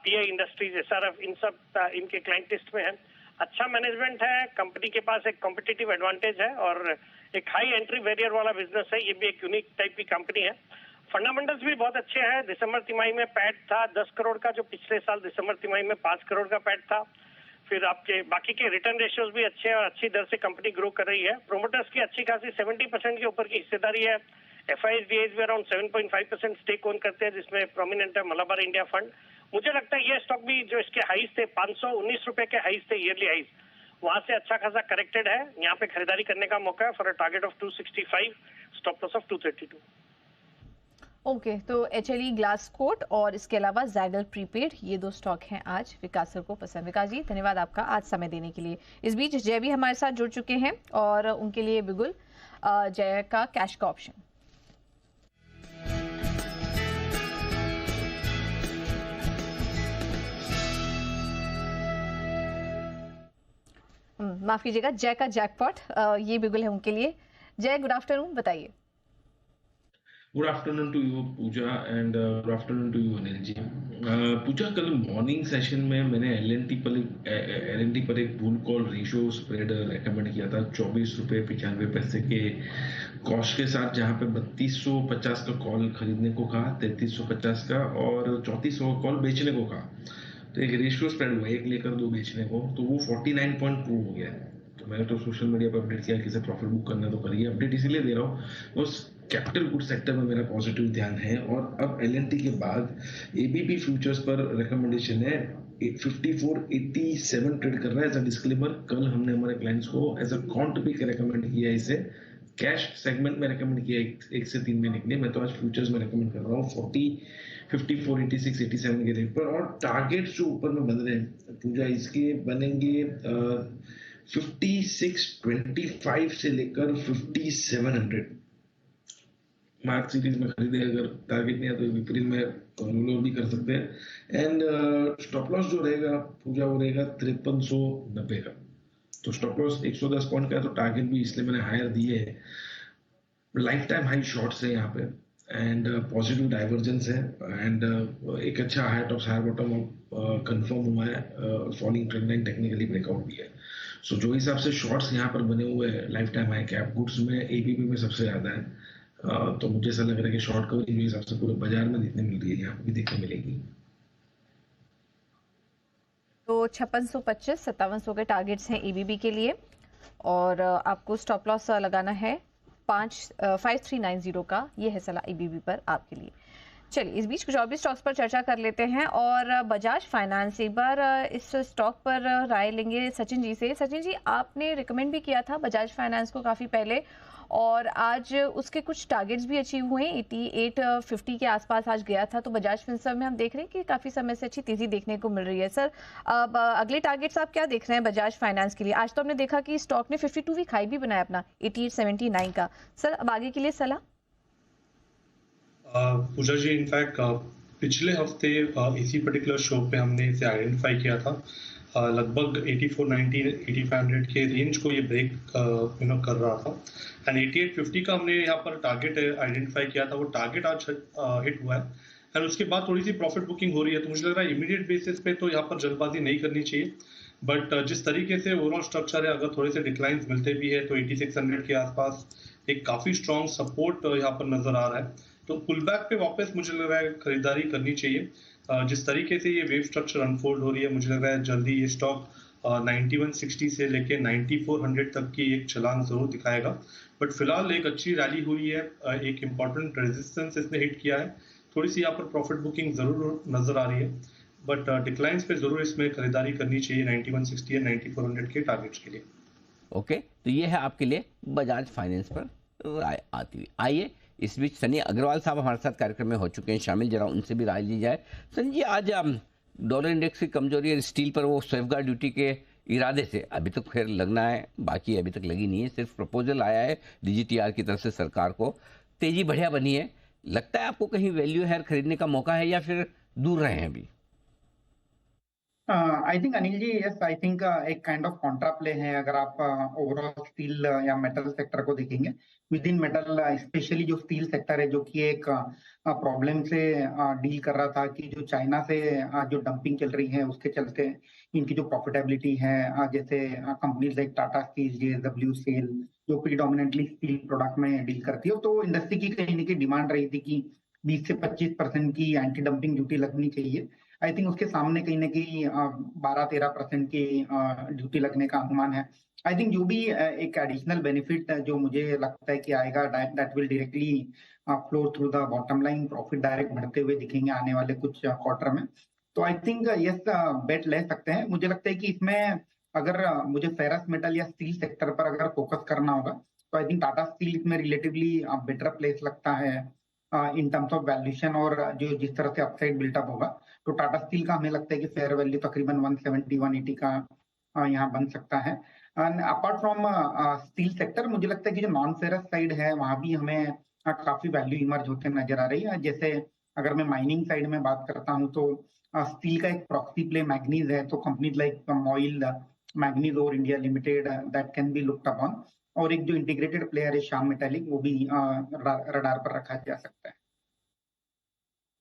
Speaker 11: PI industries, SRF, इन सब इनके क्लाइंट लिस्ट में है। अच्छा मैनेजमेंट है, कंपनी के पास एक कॉम्पिटिटिव एडवांटेज है, और एक हाई एंट्री बैरियर वाला बिजनेस है। ये भी एक यूनिक टाइप की कंपनी है। फंडामेंटल्स भी बहुत अच्छे हैं। दिसंबर तिमाही में पैट था 10 करोड़ का, जो पिछले साल दिसंबर तिमाही में 5 करोड़ का पैट था। फिर आपके बाकी के रिटर्न रेशियोज भी अच्छे हैं, और अच्छी दर से कंपनी ग्रो कर रही है। प्रोमोटर्स की अच्छी खासी 70% के ऊपर की हिस्सेदारी है। FIs भी अराउंड 7.5% स्टेक ओन करते हैं, जिसमें प्रोमिनेंट है मलाबार इंडिया फंड। मुझे लगता है ये स्टॉक भी, जो इसके हाईज थे 519 रुपए के हाईज थे, ईयरली हाईज, वहां से अच्छा खासा करेक्टेड है। यहाँ पे खरीदारी करने का मौका है for a target of 265, stop loss of 232।
Speaker 3: Okay, तो HLE ग्लासकोट और इसके अलावा जैगल प्रीपेड, ये 2 स्टॉक हैं आज विकास सर को पसंद। विकास जी, धन्यवाद आपका आज समय देने के लिए। इस बीच जय भी हमारे साथ जुड़ चुके हैं, और उनके लिए बिगुल जय का कैश का ऑप्शन। माफ कीजिएगा, जय का जैकपॉट, ये बिगुल है उनके लिए। जय, गुड आफ्टरनून, बताइए।
Speaker 12: Good afternoon to you Pooja and good afternoon to you Anil ji. Pooja, कल मॉर्निंग सेशन में मैंने एल पर एक bull call ratio spread recommend किया था 24.95 के कॉस्ट के साथ, जहां पे 3250 का कॉल खरीदने को कहा, 3350 का और 3400 का कॉल बेचने को कहा। तो एक रेशियो स्प्रेड हुआ, एक लेकर दो बेचने को, तो वो 49.2 हो गया। तो मैंने तो सोशल मीडिया पर अपडेट किया, किसी प्रॉफिट बुक करना तो करिए। अपडेट इसीलिए दे रहा हूँ, उस कैपिटल गुड सेक्टर में मेरा पॉजिटिव ध्यान है। और अब एलएनटी के बाद एबीपी फ्यूचर्स पर रिकमेंडेशन है 5487 ट्रेड कर रहा है। एज अ डिस्क्लेमर, कल हमने हमारे क्लाइंट्स को as a contra pick recommend किया, इसे कैश सेगमेंट में रेकमेंड किया 1 से 3 महीने के लिए। मैं तो आज फ्यूचर्स में रेकमेंड कर रहा हूँ 54, 86, 87 के रेट पर। और टारगेट्स जो ऊपर में बन रहे हैं पूजा, इसके बनेंगे 5625 से लेकर 5700। मार्क सीरीज में खरीदे, अगर टारगेट नहीं है तो विपरीत में रोल भी कर सकते हैं। एंड स्टॉप लॉस जो रहेगा पूजा, वो रहेगा 5390 का। तो स्टॉप लॉस 110 पॉइंट का है, तो टारगेट भी इसलिए मैंने हायर दिए है। लाइफ टाइम हाई शॉर्ट्स है यहाँ पे, एंड पॉजिटिव डाइवर्जेंस है, एंड एक अच्छा high top higher bottom confirm हुआ है। Falling trend line technically breakout भी है। सो जो हिसाब से शॉर्ट्स यहाँ पर बने हुए हैं life time high cap goods में, एबीपी में सबसे ज्यादा है। तो मुझे ऐसा लग रहा है कि शॉर्ट कवरिंग हिसाब से पूरे बाजार में देखने मिल रही है, यहाँ पे भी देखने मिलेगी।
Speaker 3: तो 5625, 5700 के टारगेट्स हैं एबीबी के लिए, और आपको स्टॉप लॉस लगाना है 5390 का। ये है सलाह एबीबी पर आपके लिए। चलिए, इस बीच कुछ और भी स्टॉक्स पर चर्चा कर लेते हैं, और बजाज फाइनेंस, एक बार इस स्टॉक पर राय लेंगे सचिन जी से। सचिन जी, आपने रिकमेंड भी किया था बजाज फाइनेंस को काफ़ी पहले, और आज उसके कुछ टारगेट्स भी अचीव हुए, 8850 के आसपास आज गया था। तो बजाज फिनसर्व में हम देख रहे हैं कि काफ़ी समय से अच्छी तेज़ी देखने को मिल रही है। सर, अब अगले टारगेट्स आप क्या देख रहे हैं बजाज फाइनेंस के लिए? आज तो हमने देखा कि स्टॉक ने 52 वीक हाई भी बनाया अपना 8879 का। सर, अब आगे के लिए सलाह?
Speaker 2: पूजा जी, इनफैक्ट पिछले हफ्ते इसी पर्टिकुलर शो पे हमने इसे आइडेंटिफाई किया था। लगभग 8490 8500 के रेंज को ये ब्रेक कर रहा था, एंड 8850 का हमने यहाँ पर टारगेट आइडेंटिफाई किया था। वो टारगेट आज हिट हुआ है, एंड उसके बाद थोड़ी सी प्रॉफिट बुकिंग हो रही है। तो मुझे लग रहा है इमीडिएट बेसिस पे तो यहाँ पर जल्दबाजी नहीं करनी चाहिए, बट जिस तरीके से ओवरऑल स्ट्रक्चर है, अगर थोड़े से डिक्लाइंस मिलते भी है तो 8600 के आसपास एक काफी स्ट्रॉन्ग सपोर्ट यहाँ पर नजर आ रहा है। तो पुल बैक पे वापस मुझे लग रहा है खरीदारी करनी चाहिए। जिस तरीके से ये वेव स्ट्रक्चर अनफोल्ड हो रही है, मुझे लग रहा है जल्दी ये स्टॉक 9160 से लेके 9400 तक की एक छलांग जरूर दिखाएगा। बट फिलहाल एक अच्छी रैली हुई है, एक इंपॉर्टेंट रेजिस्टेंस इसने हिट किया है। थोड़ी सी यहाँ पर प्रॉफिट बुकिंग जरूर नजर आ रही है, बट डिक्लाइंस पे जरूर इसमें खरीदारी करनी चाहिए 9160 या 9400 के टारगेट्स के लिए।
Speaker 1: ओके, तो ये है आपके लिए बजाज फाइनेंस पर राय आती हुई। आइए, इस बीच सनी अग्रवाल साहब हमारे साथ कार्यक्रम में हो चुके हैं शामिल, जरा उनसे भी राय ली जाए। सनी जी, आज डॉलर इंडेक्स की कमजोरी है, स्टील पर वो सेफगार्ड ड्यूटी के इरादे से अभी तक खैर लगना है, बाकी अभी तक लगी नहीं है, सिर्फ प्रपोजल आया है डीजीटीआर की तरफ से सरकार को। तेजी बढ़िया बनी है, लगता है आपको कहीं वैल्यू है खरीदने का मौका है, या फिर दूर रहे हैं अभी?
Speaker 13: I think Anil ji, yes, I think एक काइंड ऑफ कॉन्ट्रा प्ले है। अगर आप ओवरऑल स्टील या मेटल सेक्टर को देखेंगे, विद इन मेटल स्पेशली जो स्टील सेक्टर है, जो कि एक प्रॉब्लम से डील कर रहा था कि जो चाइना से जो डंपिंग चल रही है उसके चलते इनकी जो प्रॉफिटेबिलिटी है, जैसे companies like Tata steel, JSW, SAIL, जो प्रीडोमिनेंटली स्टील प्रोडक्ट में डील करती है, तो इंडस्ट्री की कहीं ना कहीं डिमांड रही थी कि 20 से 25% की एंटी डंपिंग ड्यूटी लगनी चाहिए। आई थिंक उसके सामने कहीं ना कहीं 12-13% की ड्यूटी लगने का अनुमान है। आई थिंक जो भी एक एडिशनल बेनिफिट जो मुझे लगता है कि आएगा, that will directly flow through the bottom line, profit direct बढ़ते हुए दिखेंगे आने वाले कुछ क्वार्टर में। तो आई थिंक यस, बेट ले सकते हैं। मुझे लगता है कि इसमें अगर मुझे फेरस मेटल या स्टील सेक्टर पर अगर फोकस करना होगा, तो आई थिंक टाटा स्टील इसमें रिलेटिवली बेटर प्लेस लगता है इन टर्म्स ऑफ वैल्यूएशन, और जो जिस तरह से अपसाइड बिल्टअप होगा, तो टाटा स्टील का हमें लगता है कि फेयर वैल्यू तकरीबन 170-180 का यहाँ बन सकता है। And apart from steel sector, मुझे लगता है कि जो नॉन फेरस साइड है वहां भी हमें काफी वैल्यू इमर्ज होते नजर आ रही है। जैसे अगर मैं माइनिंग साइड में बात करता हूँ, तो स्टील का एक प्रॉक्सी प्ले मैग्नीज है, तो कंपनीज लाइक मॉइल, मैग्नीज और India limited, that can be looked upon. और एक जो इंटीग्रेटेड प्लेयर है श्याम मेटालिक, वो भी रडार पर रखा जा सकता है।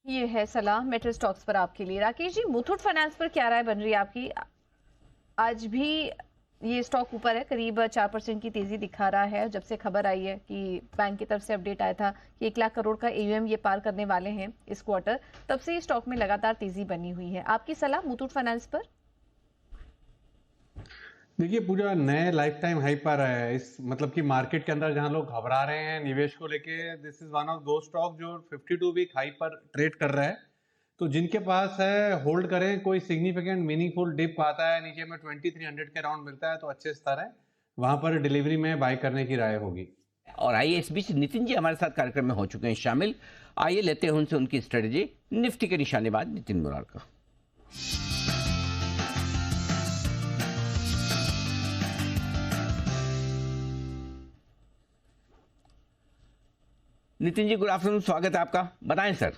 Speaker 3: ये है सलाह मेटल स्टॉक्स पर आपके लिए। राकेश जी, मुथूट फाइनेंस पर क्या राय बन रही है आपकी? आज भी ये स्टॉक ऊपर है, करीब 4% की तेजी दिखा रहा है। जब से खबर आई है कि बैंक की तरफ से अपडेट आया था कि 1 लाख करोड़ का AUM ये पार करने वाले हैं इस क्वार्टर, तब से ये स्टॉक में लगातार तेजी बनी हुई है। आपकी सलाह मुथूट फाइनेंस पर?
Speaker 4: देखिए, पूरा नए लाइफ टाइम हाई पर है इस, मतलब कि मार्केट के अंदर जहां लोग घबरा रहे हैं निवेश को लेके, दिस इज वन ऑफ दो स्टॉक जो 52 वीक हाई पर ट्रेड कर रहा है। तो जिनके पास है होल्ड करें, कोई सिग्निफिकेंट मीनिंगफुल डिप आता है नीचे में 2300 के राउंड मिलता है तो अच्छे स्तर है, वहां पर डिलीवरी में बाय करने की राय होगी।
Speaker 1: और आइए, इस बीच नितिन जी हमारे साथ कार्यक्रम में हो चुके हैं शामिल। आइए लेते हैं उनसे उनकी स्ट्रेटेजी। निफ्टी के निशानेबाज नितिन मुरार का। नितिन जी, गुड आफ्टरनून, स्वागत है आपका, बताएं सर।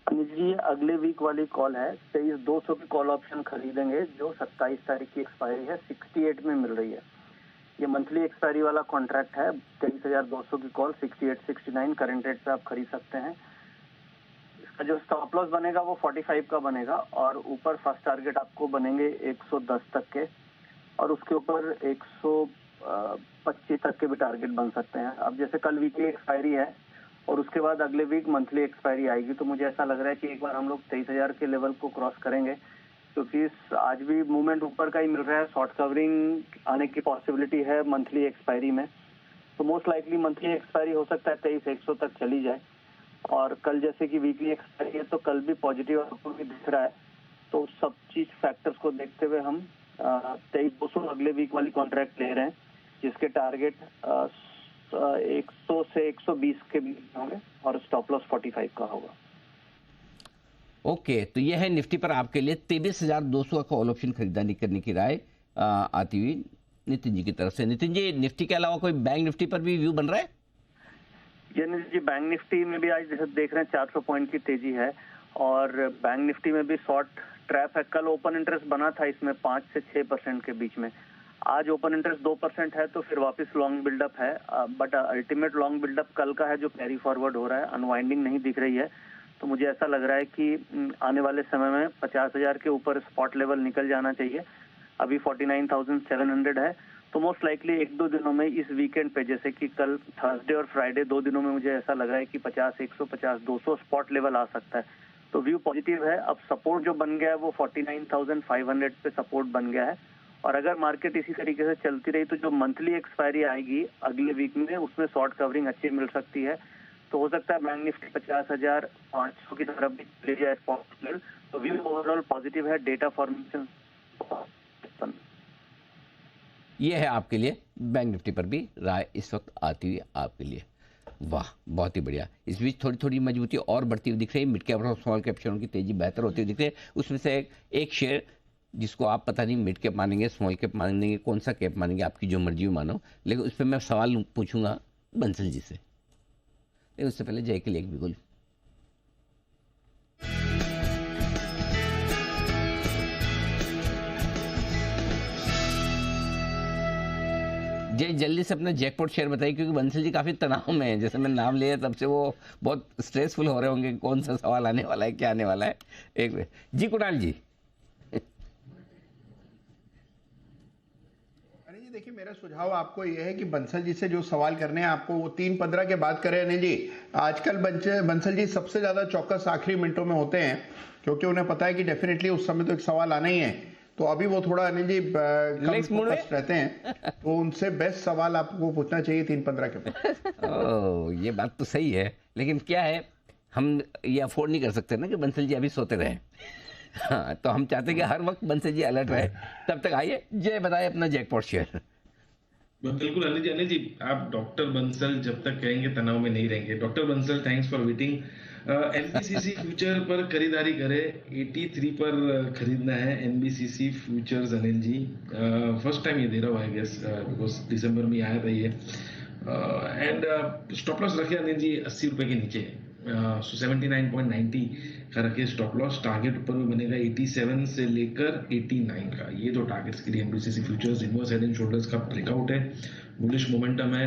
Speaker 14: अनिल जी, अगले वीक वाली कॉल है 23,200 की कॉल ऑप्शन खरीदेंगे जो 27 तारीख की एक्सपायरी है, 68 में मिल रही है। ये मंथली एक्सपायरी वाला कॉन्ट्रैक्ट है। 23,200 की कॉल 68-69 करंट रेट पे आप खरीद सकते हैं। इसका जो स्टॉप लॉस बनेगा वो 45 का बनेगा और ऊपर फर्स्ट टारगेट आपको बनेंगे 110 तक के, और उसके ऊपर 125 तक के भी टारगेट बन सकते हैं। अब जैसे कल वीकली एक्सपायरी है और उसके बाद अगले वीक मंथली एक्सपायरी आएगी, तो मुझे ऐसा लग रहा है कि एक बार हम लोग 23,000 के लेवल को क्रॉस करेंगे, क्योंकि आज भी मूवमेंट ऊपर का ही मिल रहा है। शॉर्ट कवरिंग आने की पॉसिबिलिटी है मंथली एक्सपायरी में, तो मोस्ट लाइकली मंथली एक्सपायरी हो सकता है 23,100 तक चली जाए। और कल जैसे कि वीकली एक्सपायरी है तो कल भी पॉजिटिव आपको भी दिख रहा है। तो सब चीज फैक्टर्स को देखते हुए हम 23,200 अगले वीक वाली कॉन्ट्रैक्ट ले रहे हैं, जिसके टारगेट 100 से 120 के बीच होंगे और स्टॉप लॉस 45 का होगा।
Speaker 1: ओके, तो यह है निफ्टी पर आपके लिए 23,200 का कॉल ऑप्शन खरीदारी करने की राय आती हुई नितिन जी की तरफ से। नितिन जी, निफ्टी के अलावा कोई बैंक निफ्टी पर भी व्यू बन रहा है?
Speaker 14: जी, बैंक निफ्टी में भी आज देख रहे हैं 400 पॉइंट की तेजी है और बैंक निफ्टी में भी शॉर्ट ट्रैप है। कल ओपन इंटरेस्ट बना था इसमें 5 से 6% के बीच में, आज ओपन इंटरेस्ट 2% है, तो फिर वापस लॉन्ग बिल्डअप है। बट अल्टीमेट लॉन्ग बिल्डअप कल का है जो कैरी फॉरवर्ड हो रहा है, अनवाइंडिंग नहीं दिख रही है। तो मुझे ऐसा लग रहा है कि आने वाले समय में 50,000 के ऊपर स्पॉट लेवल निकल जाना चाहिए। अभी 49,700 है, तो मोस्ट लाइकली 1-2 दिनों में इस वीकेंड पे, जैसे कि कल थर्सडे और फ्राइडे 2 दिनों में, मुझे ऐसा लग रहा है कि 50-100, 50-200 स्पॉट लेवल आ सकता है। तो व्यू पॉजिटिव है। अब सपोर्ट जो बन गया है वो 49,500 पे सपोर्ट बन गया है, और अगर मार्केट इसी तरीके से चलती रही तो जो मंथली एक्सपायरी आएगी अगले वीक में उसमें शॉर्ट कवरिंग अच्छी मिल सकती है। तो हो सकता है बैंक निफ्टी 50,500 की तरफ भी चले जाए स्पॉट लेवल। तो व्यू ओवरऑल पॉजिटिव है। डेटा फॉर्मेशन
Speaker 1: ये है आपके लिए बैंक निफ्टी पर भी राय इस वक्त आती हुई आपके लिए। वाह, बहुत ही बढ़िया। इस बीच थोड़ी थोड़ी मजबूती और बढ़ती हुई दिख रही है। मिड कैप और स्मॉल कैप शेयरों की तेजी बेहतर होती हुई दिख रही है। उसमें से एक शेयर जिसको आप पता नहीं मिड कैप मानेंगे, स्मॉल कैप मानेंगे, कौन सा कैप मानेंगे, आपकी जो मर्जी मानो, लेकिन उस पर मैं सवाल पूछूंगा बंसल जी से। लेकिन उससे पहले जय के लिए एक बिगुल। जय, जल्दी से अपना जैकपॉट शेयर बताइए, क्योंकि बंसल जी काफी तनाव में है। जैसे मैंने नाम लिया तब से वो बहुत स्ट्रेसफुल हो रहे होंगे, कौन सा सवाल आने वाला है, क्या आने वाला है। एक जी, कुणाल जी।
Speaker 9: देखिए, मेरा सुझाव आपको यह है कि बंसल जी से जो सवाल करने हैं आपको वो 3:15 के बाद करें। अनिल जी, आजकल बंसल जी सबसे ज्यादा चौकस आखिरी मिनटों में होते हैं, क्योंकि उन्हें पता है कि डेफिनेटली उस समय तो एक सवाल आना ही है। तो अभी वो थोड़ा अनिल जी कम फोकस रहते हैं, तो उनसे बेस्ट सवाल आपको पूछना चाहिए 3:15 के बाद।
Speaker 1: ये बात तो सही है, लेकिन क्या है, हम ये अफोर्ड नहीं कर सकते ना कि बंसल जी अभी सोते रहे। हाँ, तो हम चाहते हैं कि हर वक्त बंसल जी अलर्ट रहे। तब तक आइए, जय बताइए अपना जैकपॉट शेयर।
Speaker 12: बिल्कुल अनिल जी, आप डॉक्टर बंसल जब तक कहेंगे तनाव में नहीं रहेंगे। Doctor Bansal, thanks for waiting. NBCC future पर खरीदारी करें, 83 पर खरीदना है NBCC futures Anil ji. First time ये दे रहा हूँ आई गेस, बिकॉज दिसंबर में आया था ये। एंड स्टॉप लॉस रखे अनिल जी 80 रुपए के नीचे, 79.90 का रखे स्टॉप लॉस। टारगेट ऊपर में बनेगा 87 से लेकर 89 का। ये दो टारगेट्स के लिए NBCC futures. Inverse head and shoulders का ब्रेकआउट है बुलिश मोमेंटम है।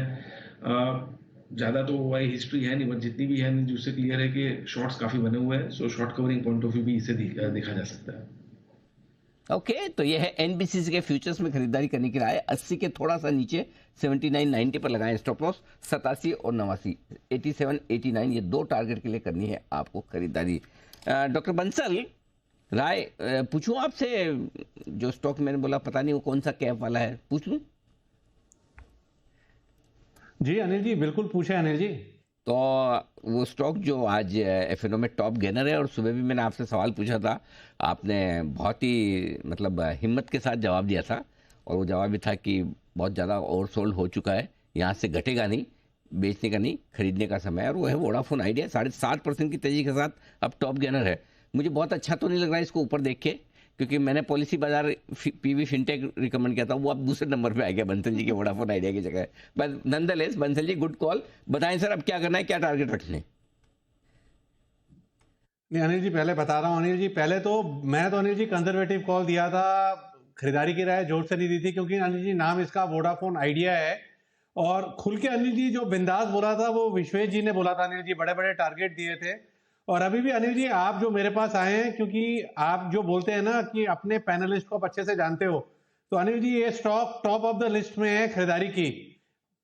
Speaker 12: ज्यादा तो वाई हिस्ट्री है नहीं, बट जितनी भी है उससे क्लियर है कि शॉर्ट्स काफी बने हुए हैं, so short covering point of view भी इसे देखा जा सकता है।
Speaker 1: ओके तो ये है एनबीसीसी के फ्यूचर्स में खरीदारी करने की राय। 80 के थोड़ा सा नीचे 79-90 पर लगाएं स्टॉप लॉस। 87 और 89 87-89 ये दो टारगेट के लिए करनी है आपको खरीदारी। डॉक्टर बंसल राय पूछूं आपसे, जो स्टॉक मैंने बोला पता नहीं वो कौन सा कैप वाला है, पूछ लूं?
Speaker 4: जी अनिल जी बिल्कुल पूछे अनिल जी।
Speaker 1: तो वो स्टॉक जो आज एफएनओ में टॉप गेनर है, और सुबह भी मैंने आपसे सवाल पूछा था, आपने बहुत ही मतलब हिम्मत के साथ जवाब दिया था, और वो जवाब भी था कि बहुत ज़्यादा ओवरसोल्ड हो चुका है, यहाँ से घटेगा नहीं, बेचने का नहीं खरीदने का समय है। और वो है वोडाफोन आइडिया, 7.5% की तेजी के साथ अब टॉप गेनर है। मुझे बहुत अच्छा तो नहीं लग रहा है इसको ऊपर देख के, क्योंकि मैंने पॉलिसी बाजार पीवी फिनटेक रिकमेंड किया था, वो अब दूसरे नंबर पे आ गया बंसल जी के वोडाफोन आइडिया की जगह। बट नंदलेस बंसल जी गुड कॉल, बताएं सर अब क्या करना है, क्या टारगेट रखने?
Speaker 4: नहीं अनिल जी पहले बता रहा हूँ अनिल जी, पहले तो मैं तो अनिल जी कंजर्वेटिव कॉल दिया था, खरीदारी की राय जोर से नहीं दी थी, क्योंकि अनिल जी नाम इसका वोडाफोन आइडिया है। और खुल के अनिल जी जो बिंदास बोला था वो विश्वेश जी ने बोला था अनिल जी, बड़े बड़े टारगेट दिए थे। और अभी भी अनिल जी आप जो मेरे पास आए हैं, क्योंकि आप जो बोलते हैं ना कि अपने पैनलिस्ट को आप अच्छे से जानते हो, तो अनिल जी ये stock top of the list में है खरीदारी की।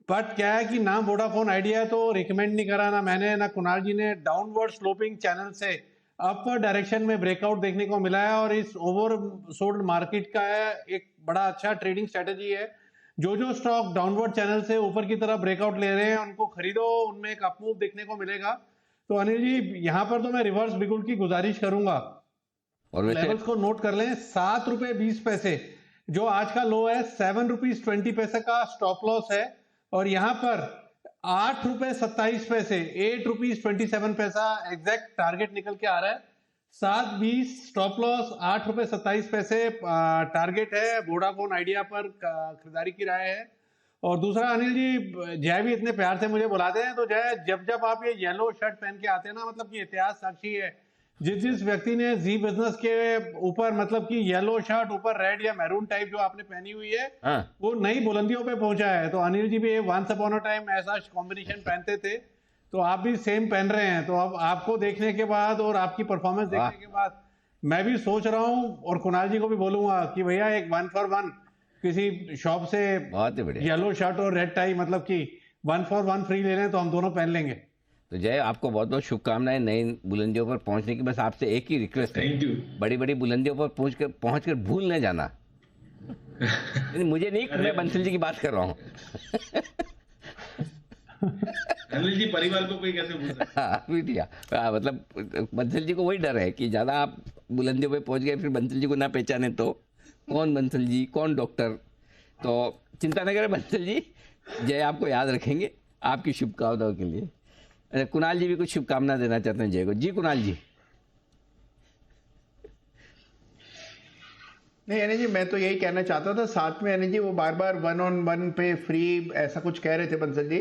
Speaker 4: बट क्या है कि नाम वोडाफोन आइडिया है तो रिकमेंड नहीं करा ना मैंने ना कुणाल जी ने। डाउनवर्ड स्लोपिंग चैनल से अपवर्ड डायरेक्शन में ब्रेकआउट देखने को मिला है, और इस ओवर सोल्ड मार्केट का एक बड़ा अच्छा ट्रेडिंग स्ट्रेटेजी है। जो स्टॉक डाउनवर्ड चैनल से ऊपर की तरफ ब्रेकआउट ले रहे हैं उनको खरीदो, उनमें एक अपमूव देखने को मिलेगा। तो अनिल जी यहाँ पर तो मैं रिवर्स बिगुल की गुजारिश करूंगा, और लेवल्स को नोट कर लें। 7 रुपए 20 पैसे जो आज का लो है, 7 रुपीज 20 पैसे का स्टॉप लॉस है, और यहाँ पर 8 रुपए 27 पैसे 8 रुपीज 27 पैसा एग्जैक्ट टारगेट निकल के आ रहा है। 7.20 स्टॉप लॉस, 8 रुपए 27 पैसे टारगेट है। वोडाफोन आइडिया पर खरीदारी की राय है। और दूसरा अनिल जी, जय भी इतने प्यार से मुझे बुलाते हैं, तो जय जब आप ये येलो शर्ट पहन के आते हैं ना, मतलब कि इतिहास साक्षी है, जिस व्यक्ति ने जी बिजनेस के ऊपर मतलब कि येलो शर्ट ऊपर रेड या मैरून टाइप जो आपने पहनी हुई है, वो नई बुलंदियों पे पहुंचा है। तो अनिल जी भी वंस अपॉन अ टाइम ऐसा कॉम्बिनेशन पहनते थे, तो आप भी सेम पहन रहे हैं। तो अब आपको देखने के बाद और आपकी परफॉर्मेंस देखने के बाद मैं भी सोच रहा हूँ, और कुणाल जी को भी बोलूंगा कि भैया एक 1 for 1 किसी शॉप से येलो शर्ट और रेड टाई, मतलब कि 1 for 1 फ्री ले लें तो हम दोनों पहन लेंगे।
Speaker 1: तो जय आपको बहुत बहुत शुभकामनाएं नई बुलंदियों पर पहुंचने की। बस आपसे एक ही रिक्वेस्ट है, बड़ी बड़ी बुलंदियों पर पहुंचकर भूल न जाना। मुझे नहीं, मैं बंसल जी की बात कर रहा हूँ।
Speaker 12: अनिल जी परिवार को कोई कैसे भूल सकता है?
Speaker 1: मतलब बंसल जी को वही डर है कि ज्यादा आप बुलंदियों पे पहुंच गए फिर बंसल जी को ना पहचाने तो कौन बंसल जी, कौन डॉक्टर। तो चिंता न करें बंसल जी, जय आपको याद रखेंगे। आपकी शुभकामनाओं के लिए कुणाल जी भी कुछ शुभकामना देना चाहते हैं जय को। जी कुणाल जी।
Speaker 9: नहीं यानी जी मैं तो यही कहना चाहता था, साथ में यानी जी वो बार बार 1 on 1 पे फ्री ऐसा कुछ कह रहे थे बंसल जी।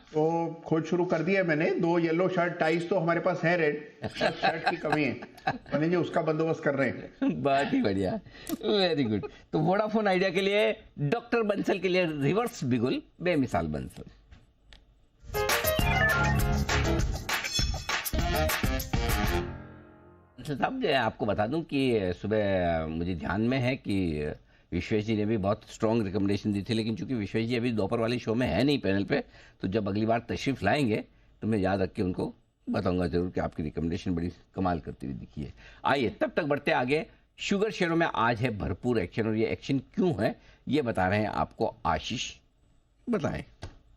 Speaker 9: तो खोज शुरू कर दिया मैंने। 2 येलो शर्ट टाइज तो हमारे पास है, रेड शर्ट की कमी है, यानी जी उसका बंदोबस्त कर रहे हैं।
Speaker 1: बहुत ही बढ़िया, वेरी गुड। तो वोडाफोन आइडिया के लिए डॉक्टर बंसल के लिए रिवर्स बिगुल, बेमिसाल बंसल। साहब आपको बता दूं कि सुबह मुझे ध्यान में है कि विश्वेश जी ने भी बहुत स्ट्रॉन्ग रिकमेंडेशन दी थी, लेकिन चूंकि विश्वेश जी अभी दोपहर वाली शो में है नहीं पैनल पे, तो जब अगली बार तशरीफ लाएंगे तो मैं याद रख के उनको बताऊंगा जरूर कि आपकी रिकमेंडेशन बड़ी कमाल करती हुई दिखी है। आइए तब तक बढ़ते आगे। शुगर शेयरों में आज है भरपूर एक्शन, और ये एक्शन क्यों है ये बता रहे हैं आपको आशीष, बताएं।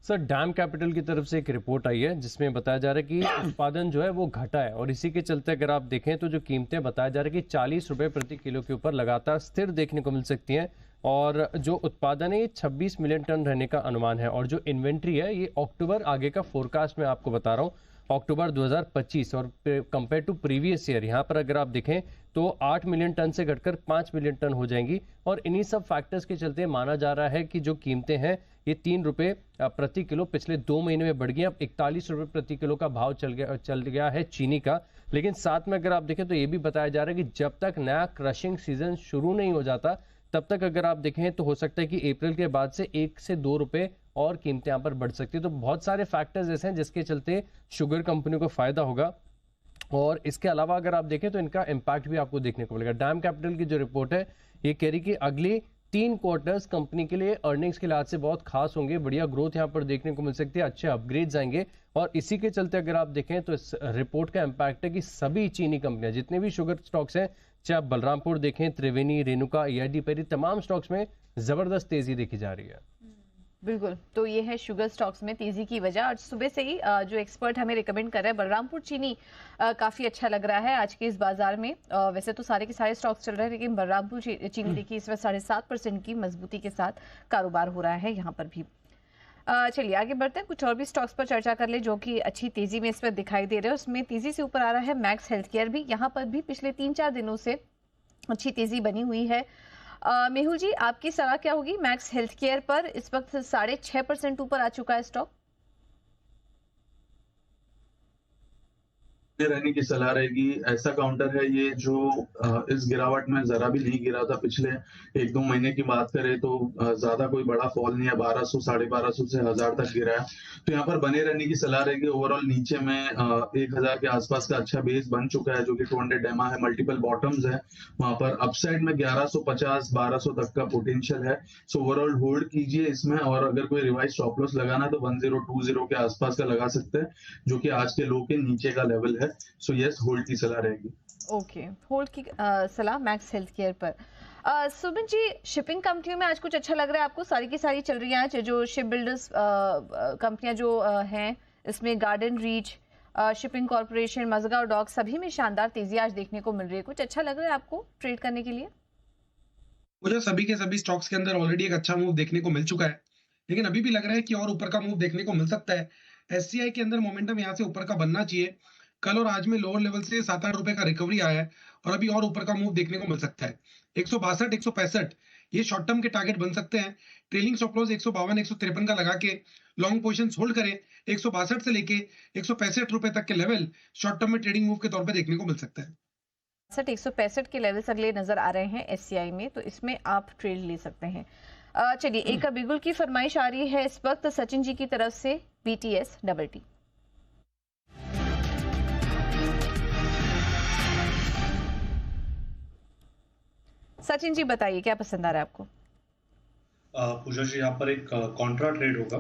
Speaker 15: सर डैम कैपिटल की तरफ से एक रिपोर्ट आई है जिसमें बताया जा रहा है कि उत्पादन जो है वो घटा है, और इसी के चलते अगर आप देखें तो जो कीमतें बताया जा रहा है कि 40 रुपए प्रति किलो के ऊपर लगातार स्थिर देखने को मिल सकती हैं, और जो उत्पादन है ये 26 मिलियन टन रहने का अनुमान है, और जो इन्वेंट्री है ये अक्टूबर आगे का फोरकास्ट में आपको बता रहा हूँ अक्टूबर 2025 और कंपेयर टू प्रीवियस ईयर यहाँ पर अगर आप देखें तो 8 मिलियन टन से घटकर 5 मिलियन टन हो जाएंगी। और इन्हीं सब फैक्टर्स के चलते माना जा रहा है कि जो कीमतें हैं ये 3 रुपए प्रति किलो पिछले 2 महीने में बढ़ गई। अब 41 रुपए प्रति किलो का भाव चल गया है चीनी का। लेकिन साथ में अगर आप देखें तो ये भी बताया जा रहा है कि जब तक नया क्रशिंग सीजन शुरू नहीं हो जाता तब तक अगर आप देखें तो हो सकता है कि अप्रैल के बाद से 1 से 2 रुपए और कीमतें यहाँ पर बढ़ सकती है। तो बहुत सारे फैक्टर्स ऐसे हैं जिसके चलते शुगर कंपनी को फायदा होगा। और इसके अलावा अगर आप देखें तो इनका इम्पैक्ट भी आपको देखने को मिलेगा। डैम कैपिटल की जो रिपोर्ट है ये कह रही कि अगले 3 क्वार्टर्स कंपनी के लिए अर्निंग्स के लिहाज से बहुत खास होंगे, बढ़िया ग्रोथ यहाँ पर देखने को मिल सकती है, अच्छे अपग्रेड्स आएंगे। और इसी के चलते अगर आप देखें तो इस रिपोर्ट का इम्पैक्ट है कि सभी चीनी कंपनियां, जितने भी शुगर स्टॉक्स हैं, चाहे आप बलरामपुर देखें, त्रिवेणी, रेणुका, EID पेरी, तमाम स्टॉक्स में जबरदस्त तेजी देखी जा रही है।
Speaker 3: बिल्कुल, तो ये है शुगर स्टॉक्स में तेजी की वजह। आज सुबह से ही जो एक्सपर्ट हमें रिकमेंड कर रहे हैं, बलरामपुर चीनी काफी अच्छा लग रहा है आज के इस बाजार में। वैसे तो सारे के सारे स्टॉक्स चल रहे हैं, लेकिन बलरामपुर चीनी देखिए इस वक्त 7.5% की मजबूती के साथ कारोबार हो रहा है यहाँ पर भी। चलिए आगे बढ़ते हैं, कुछ और भी स्टॉक्स पर चर्चा कर ले जो कि अच्छी तेजी में इस वक्त दिखाई दे रहे हैं। उसमें तेजी से ऊपर आ रहा है मैक्स हेल्थ केयर भी, यहाँ पर भी पिछले 3-4 दिनों से अच्छी तेजी बनी हुई है। मेहुल जी, आपकी सलाह क्या होगी मैक्स हेल्थ केयर पर? इस वक्त 6.5% ऊपर आ चुका है स्टॉक।
Speaker 5: रहने की सलाह रहेगी। ऐसा काउंटर है ये जो इस गिरावट में जरा भी नहीं गिरा था। पिछले 1-2 महीने की बात करें तो ज्यादा कोई बड़ा फॉल नहीं है, 1200, 1250 से 1000 तक गिरा है। तो यहाँ पर बने रहने की सलाह रहेगी। ओवरऑल नीचे में 1000 के आसपास का अच्छा बेस बन चुका है जो कि 200 डेमा है, मल्टीपल बॉटम्स है। वहां पर अपसाइड में 1150, 1200 तक का पोटेंशियल है। सो ओवरऑल होल्ड कीजिए इसमें, और अगर कोई रिवाइज स्टॉप लॉस लगाना तो 1020 के आसपास का लगा सकते हैं, जो कि आज के लो के नीचे का लेवल है। सो यस, होल्ड की सलाह रहेगी।
Speaker 3: ओके, होल्ड की सलाह मैक्स हेल्थ केयर पर। सुबिन जी, शिपिंग कंपनियों में आज कुछ अच्छा लग रहा है आपको? सारी की सारी चल रही है आज, जो शिप बिल्डर्स कंपनियां जो हैं, इसमें गार्डन रीच, शिपिंग कॉर्पोरेशन, मजगा और डॉक, सभी में शानदार तेजी आज देखने को मिल रही है। कुछ अच्छा लग रहा है आपको ट्रेड करने के लिए?
Speaker 8: मुझे सभी के सभी स्टॉक्स के अंदर ऑलरेडी एक अच्छा मूव देखने को मिल चुका है, लेकिन अभी भी लग रहा है कि और ऊपर का मूव देखने को मिल सकता है। SCI के अंदर मोमेंटम यहाँ से ऊपर का बनना चाहिए। कल और आज में लोअर लेवल से 7-8 रुपए का रिकवरी आया है और अभी और ऊपर का मूव देखने को मिल सकता है। 162, 165 ये शॉर्ट टर्म के टारगेट बन सकते हैं। ट्रेलिंग स्टॉप लॉस 152, 153 का लगा के लॉन्ग पोजीशंस होल्ड करें। 162 से लेके 165 रुपए तक के लेवल शॉर्ट टर्म में ट्रेडिंग मूव के तौर पे देखने को मिल सकता है।
Speaker 3: 165 के लेवल्स अगले नजर आ रहे हैं SCI में, तो इसमें आप ट्रेड ले सकते हैं। चलिए, एक बिगुल की फरमाइश आ रही है इस वक्त सचिन जी की तरफ से, BTS BT। सचिन जी बताइए क्या पसंद आ रहा है आपको?
Speaker 2: पूजा जी, यहाँ पर एक कॉन्ट्रा ट्रेड होगा।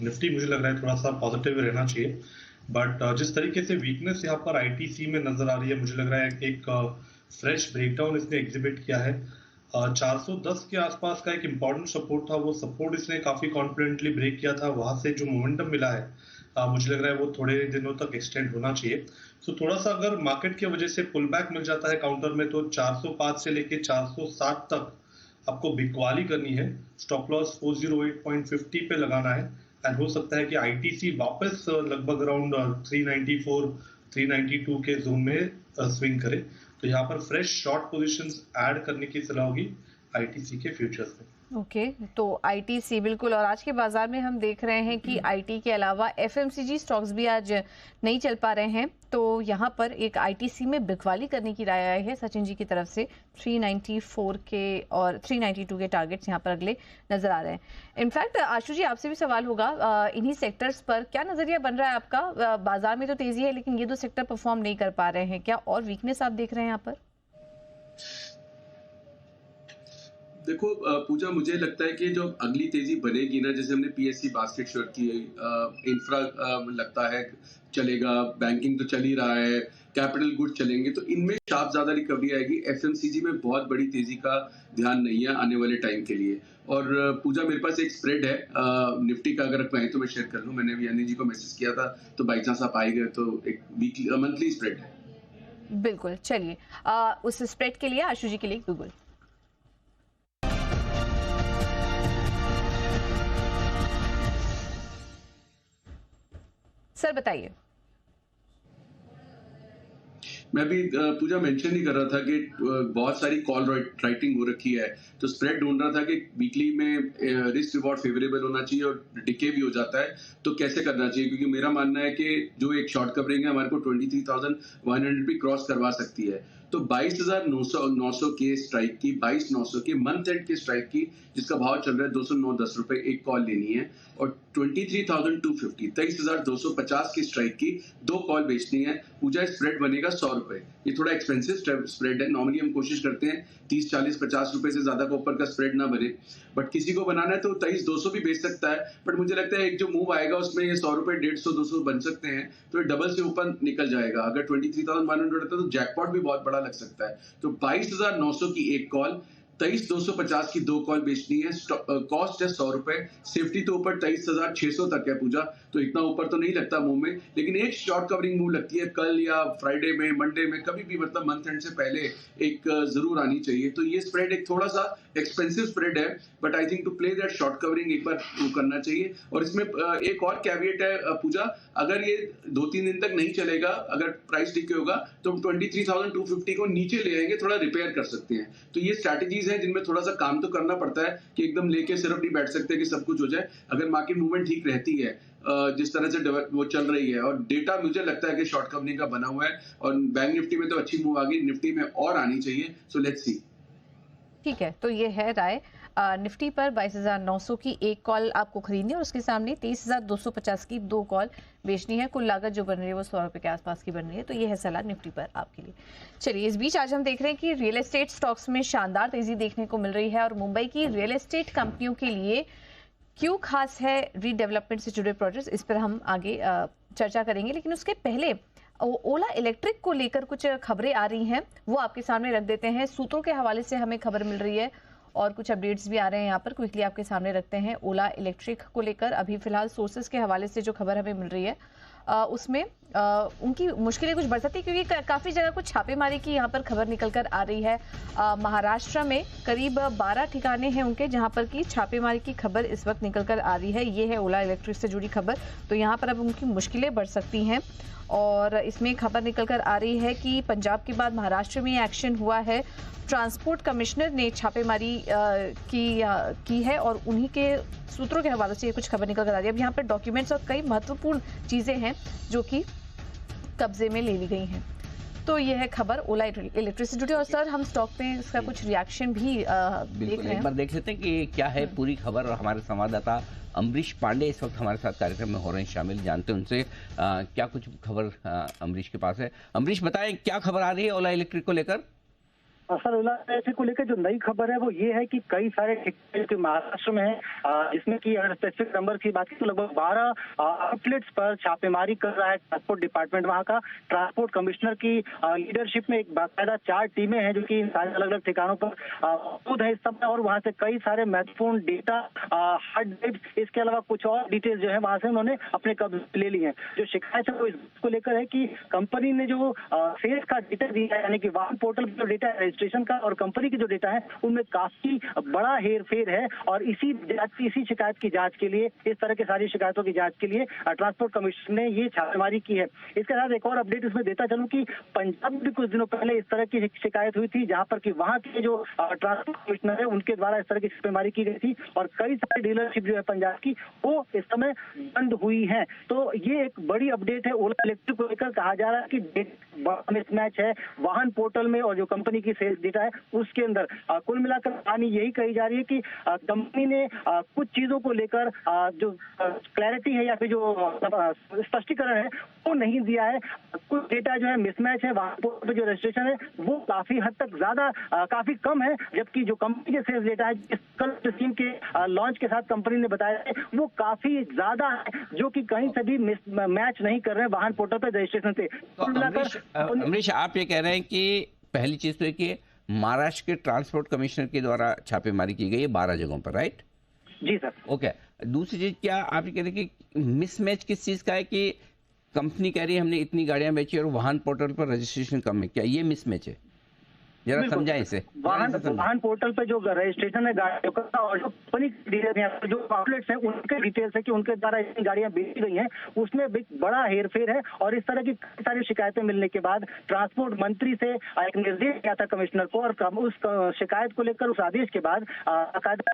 Speaker 2: निफ्टी मुझे लग रहा है थोड़ा सा पॉजिटिव रहना चाहिए, बट जिस तरीके से वीकनेस यहाँ पर ITC में नजर आ रही है, मुझे लग रहा है एक फ्रेश ब्रेकडाउन इसने एग्जिबिट किया है। 410 के आसपास का एक इम्पॉर्टेंट सपोर्ट था, वो सपोर्ट इसने काफी कॉन्फिडेंटली ब्रेक किया था। वहां से जो मोमेंटम मिला है मुझे लग रहा है वो थोड़े दिनों तक एक्सटेंड होना चाहिए। सो थोड़ा सा अगर मार्केट की वजह से पुल बैक मिल जाता है काउंटर में, तो 405 से लेके 460 तक आपको बिकवाली करनी है। स्टॉप लॉस 408.50 पे लगाना है, एंड हो सकता है कि ITC वापस लगभग अराउंड 394, 392 के जोन में स्विंग करे। तो यहाँ पर फ्रेश शॉर्ट पोजीशंस ऐड करने की सलाह होगी ITC के फ्यूचर्स में।
Speaker 3: ओके, तो ITC बिल्कुल। और आज के बाजार में हम देख रहे हैं कि IT के अलावा FMCG स्टॉक्स भी आज नहीं चल पा रहे हैं, तो यहाँ पर एक ITC में बिकवाली करने की राय आई है सचिन जी की तरफ से। 394 के और 392 के टारगेट्स यहाँ पर अगले नजर आ रहे हैं। इनफैक्ट आशु जी, आपसे भी सवाल होगा, इन्हीं सेक्टर्स पर क्या नजरिया बन रहा है आपका? बाजार में तो तेजी है, लेकिन ये दो सेक्टर परफॉर्म नहीं कर पा रहे हैं, क्या और वीकनेस आप देख रहे हैं यहाँ पर?
Speaker 6: देखो पूजा, मुझे लगता है कि जो अगली तेजी बनेगी ना, जैसे हमने PSC बास्केट शॉर्ट की, इंफ्रा लगता है चलेगा, बैंकिंग तो चल ही रहा है, कैपिटल गुड चलेंगे, तो इनमें शार्प ज्यादा रिकवरी आएगी। FMCG में बहुत बड़ी तेजी का ध्यान नहीं है आने वाले टाइम के लिए। और पूजा, मेरे पास एक स्प्रेड है निफ्टी का, अगर कहें तो मैं शेयर कर लूं। मैंने भी यानी जी को मैसेज किया था, तो बाई चांस आप आए गए, तो एक वीकली मंथली स्प्रेड है।
Speaker 3: बिल्कुल, चलिए उस स्प्रेड के लिए आशु जी के लिए गूगल। सर बताइए।
Speaker 6: मैं भी पूजा मेंशन नहीं कर रहा था कि बहुत सारी कॉल राइटिंग हो रखी है, तो स्प्रेड ढूंढ रहा था कि वीकली में रिस्क रिवॉर्ड फेवरेबल होना चाहिए और डिके भी हो जाता है, तो कैसे करना चाहिए। क्योंकि मेरा मानना है कि जो एक शॉर्ट कवरिंग है हमारे को 23,100 भी क्रॉस करवा सकती है, तो 22,900 के स्ट्राइक की, 22,900 के मंथ एंड के स्ट्राइक की, जिसका भाव चल रहा है 209.10 रुपए, एक कॉल लेनी है। और 23,250, 23,250 की स्ट्राइक की 2 कॉल बेचनी है। पूजा स्प्रेड बनेगा 100 रुपए। ये थोड़ा एक्सपेंसिव स्प्रेड है। नॉर्मली हम कोशिश करते हैं 30, 40, 50 रुपए से ज्यादा का ऊपर का स्प्रेड ना बने, बट किसी को बनाना है तो 23,200 भी बेच सकता है। बट मुझे लगता है एक जो मूव आएगा उसमें ये 100 रुपए, 150, 200 बन सकते हैं, तो ये डबल से ऊपर निकल जाएगा। अगर 23,100 होता है तो जैकपॉट भी बहुत बड़ा लग सकता है। तो 22,900 की एक कॉल, 23,250 की 2 कॉल बेचनी है। कॉस्ट है 100 रुपए। सेफ्टी तो ऊपर 23,600 तक है पूजा, तो इतना ऊपर तो नहीं लगता मूव में, लेकिन एक शॉर्ट कवरिंग मूव लगती है कल या फ्राइडे में, मंडे में, कभी भी, मतलब मंथ एंड से पहले एक जरूर आनी चाहिए। तो ये स्प्रेड एक थोड़ा सा एक्सपेंसिव स्प्रेड है, but I think to play that short covering एक बार करना चाहिए। और इसमें एक और कैविएट है पूजा, अगर ये 2-3 दिन तक नहीं चलेगा, अगर प्राइस टिके होगा तो 23,250 को नीचे ले आएंगे, थोड़ा रिपेयर कर सकते हैं। तो ये स्ट्रैटेजीज हैं जिनमें थोड़ा सा काम तो करना पड़ता है कि एकदम लेके सिर्फ नहीं बैठ सकते कि सब कुछ हो जाए। अगर मार्केट मूवमेंट ठीक रहती है जिस तरह से वो चल रही है, और डेटा मुझे लगता है कि शॉर्ट कंपनी का बना हुआ है, और बैंक निफ्टी में तो अच्छी मूव आ गई, निफ्टी में और आनी चाहिए। So let's see.
Speaker 3: ठीक है, तो ये है राय। निफ्टी पर 22,900 की एक कॉल आपको खरीदनी है और उसके सामने 23,250 की 2 कॉल बेचनी है। कुल लागत जो बन रही है वो 100 रुपए के आसपास की बन रही है। तो ये है सलाह निफ्टी पर आपके लिए। चलिए, इस बीच आज हम देख रहे हैं कि रियल एस्टेट स्टॉक्स में शानदार तेजी देखने को मिल रही है और मुंबई की रियल एस्टेट कंपनियों के लिए क्यों खास है रीडेवलपमेंट से जुड़े प्रोजेक्ट्स, इस पर हम आगे चर्चा करेंगे। लेकिन उसके पहले ओला इलेक्ट्रिक को लेकर कुछ खबरें आ रही हैं, वो आपके सामने रख देते हैं। सूत्रों के हवाले से हमें खबर मिल रही है और कुछ अपडेट्स भी आ रहे हैं यहाँ पर, क्विकली आपके सामने रखते हैं। ओला इलेक्ट्रिक को लेकर अभी फिलहाल सोर्सेज के हवाले से जो खबर हमें मिल रही है उसमें उनकी मुश्किलें कुछ बढ़ सकती है, क्योंकि काफ़ी जगह कुछ छापेमारी की यहाँ पर खबर निकल कर आ रही है। महाराष्ट्र में करीब 12 ठिकाने हैं उनके जहाँ पर की छापेमारी की खबर इस वक्त निकल कर आ रही है। ये है ओला इलेक्ट्रिक से जुड़ी खबर। तो यहाँ पर अब उनकी मुश्किलें बढ़ सकती हैं और इसमें खबर निकल कर आ रही है कि पंजाब के बाद महाराष्ट्र में एक्शन हुआ है। ट्रांसपोर्ट कमिश्नर ने छापेमारी की है और उन्हीं के सूत्रों के हवाले से ये कुछ खबर निकल कर आ रही है। अब यहाँ पर डॉक्यूमेंट्स और कई महत्वपूर्ण चीजें हैं जो कि कब्जे में ले ली गई हैं। तो ये है खबर ओला इलेक्ट्रिक से जुड़ी। और सर, हम स्टॉक पे इसका कुछ रिएक्शन भी देख रहे हैं।
Speaker 1: एक बार देख लेते हैं कि क्या है पूरी खबर। और हमारे संवाददाता अमरीश पांडे इस वक्त हमारे साथ कार्यक्रम में हो रहे हैं शामिल, जानते हैं उनसे क्या कुछ खबर अमरीश के पास है। अमरीश, बताएं क्या खबर आ रही है ओला इलेक्ट्रिक को लेकर।
Speaker 16: सर, ओला इलेक्ट्रिक को लेकर जो नई खबर है वो ये है कि कई सारे ठेके महाराष्ट्र में है, जिसमें कि अगर स्पेसिफिक नंबर की बात की तो लगभग 12 आउटलेट्स पर छापेमारी कर रहा है ट्रांसपोर्ट डिपार्टमेंट। वहाँ का ट्रांसपोर्ट कमिश्नर की लीडरशिप में एक बाकायदा 4 टीमें हैं जो कि इन सारे अलग अलग ठिकानों पर मौजूद है इस समय, और वहाँ से कई सारे महत्वपूर्ण डेटा, हार्ड ड्राइव, इसके अलावा कुछ और डिटेल्स जो है वहाँ से उन्होंने अपने कब्जे ले ली है। जो शिकायत है वो इसको लेकर है कि कंपनी ने जो सेल्स का डेटा दिया है, यानी कि वाहन पोर्टल का जो डेटा है रजिस्ट्रेशन का और कंपनी की जो डेटा है उनमें काफी बड़ा हेरफेर है। और इसी शिकायत की जांच के लिए, इस तरह की सारी शिकायतों की जांच के लिए ट्रांसपोर्ट कमिश्नर ने ये छापेमारी की है। इसके साथ एक और अपडेट इसमें देता चलूं कि पंजाब में भी कुछ दिनों पहले इस तरह की शिकायत हुई थी, जहां पर कि वहां के जो ट्रांसपोर्ट कमिश्नर है उनके द्वारा इस तरह की छापेमारी की गई थी और कई सारी डीलरशिप जो है पंजाब की वो इस समय बंद हुई है। तो ये एक बड़ी अपडेट है ओला इलेक्ट्रिक को लेकर। कहा जा रहा है कि मिसमैच है वाहन पोर्टल में और जो कंपनी की सेल्स डेटा है उसके अंदर। कुल मिलाकर कहानी यही कही जा रही है कि कंपनी ने कुछ चीजों को लेकर जो क्लैरिटी है या फिर जो स्पष्टीकरण है वो नहीं दिया है। कुछ डेटा जो है मिसमैच है, वाहन पोर्टल पे जो रजिस्ट्रेशन है वो काफी हद तक ज्यादा काफी कम है, जबकि जो कंपनी के सेल्स डेटा है कल स्कीम के लॉन्च के साथ कंपनी ने बताया है वो काफी ज्यादा है, जो कि कहीं से भी मैच नहीं कर रहे हैं वाहन पोर्टल पे रजिस्ट्रेशन से।
Speaker 1: अमरीश, आप ये कह रहे हैं कि पहली चीज तो है कि महाराष्ट्र के ट्रांसपोर्ट कमिश्नर के द्वारा छापेमारी की गई है 12 जगहों पर, राइट?
Speaker 16: जी सर।
Speaker 1: ओके। दूसरी चीज, क्या आप ये कह रहे हैं कि मिसमैच किस चीज का है कि कंपनी कह रही है हमने इतनी गाड़ियां बेची और वाहन पोर्टल पर रजिस्ट्रेशन कम है, क्या ये मिसमैच है? जरा समझाएं इसे।
Speaker 16: वाहन पोर्टल पे जो रजिस्ट्रेशन है गाड़ियों का और जो कंपनी की जो आउटलेट्स हैं उनके डिटेल्स है कि उनके द्वारा इतनी गाड़ियां बेची गई हैं, उसमें बड़ा हेरफेर है। और इस तरह की सारी शिकायतें मिलने के बाद ट्रांसपोर्ट मंत्री से एक निर्देश दिया था कमिश्नर को, और उस शिकायत को लेकर उस आदेश के बाद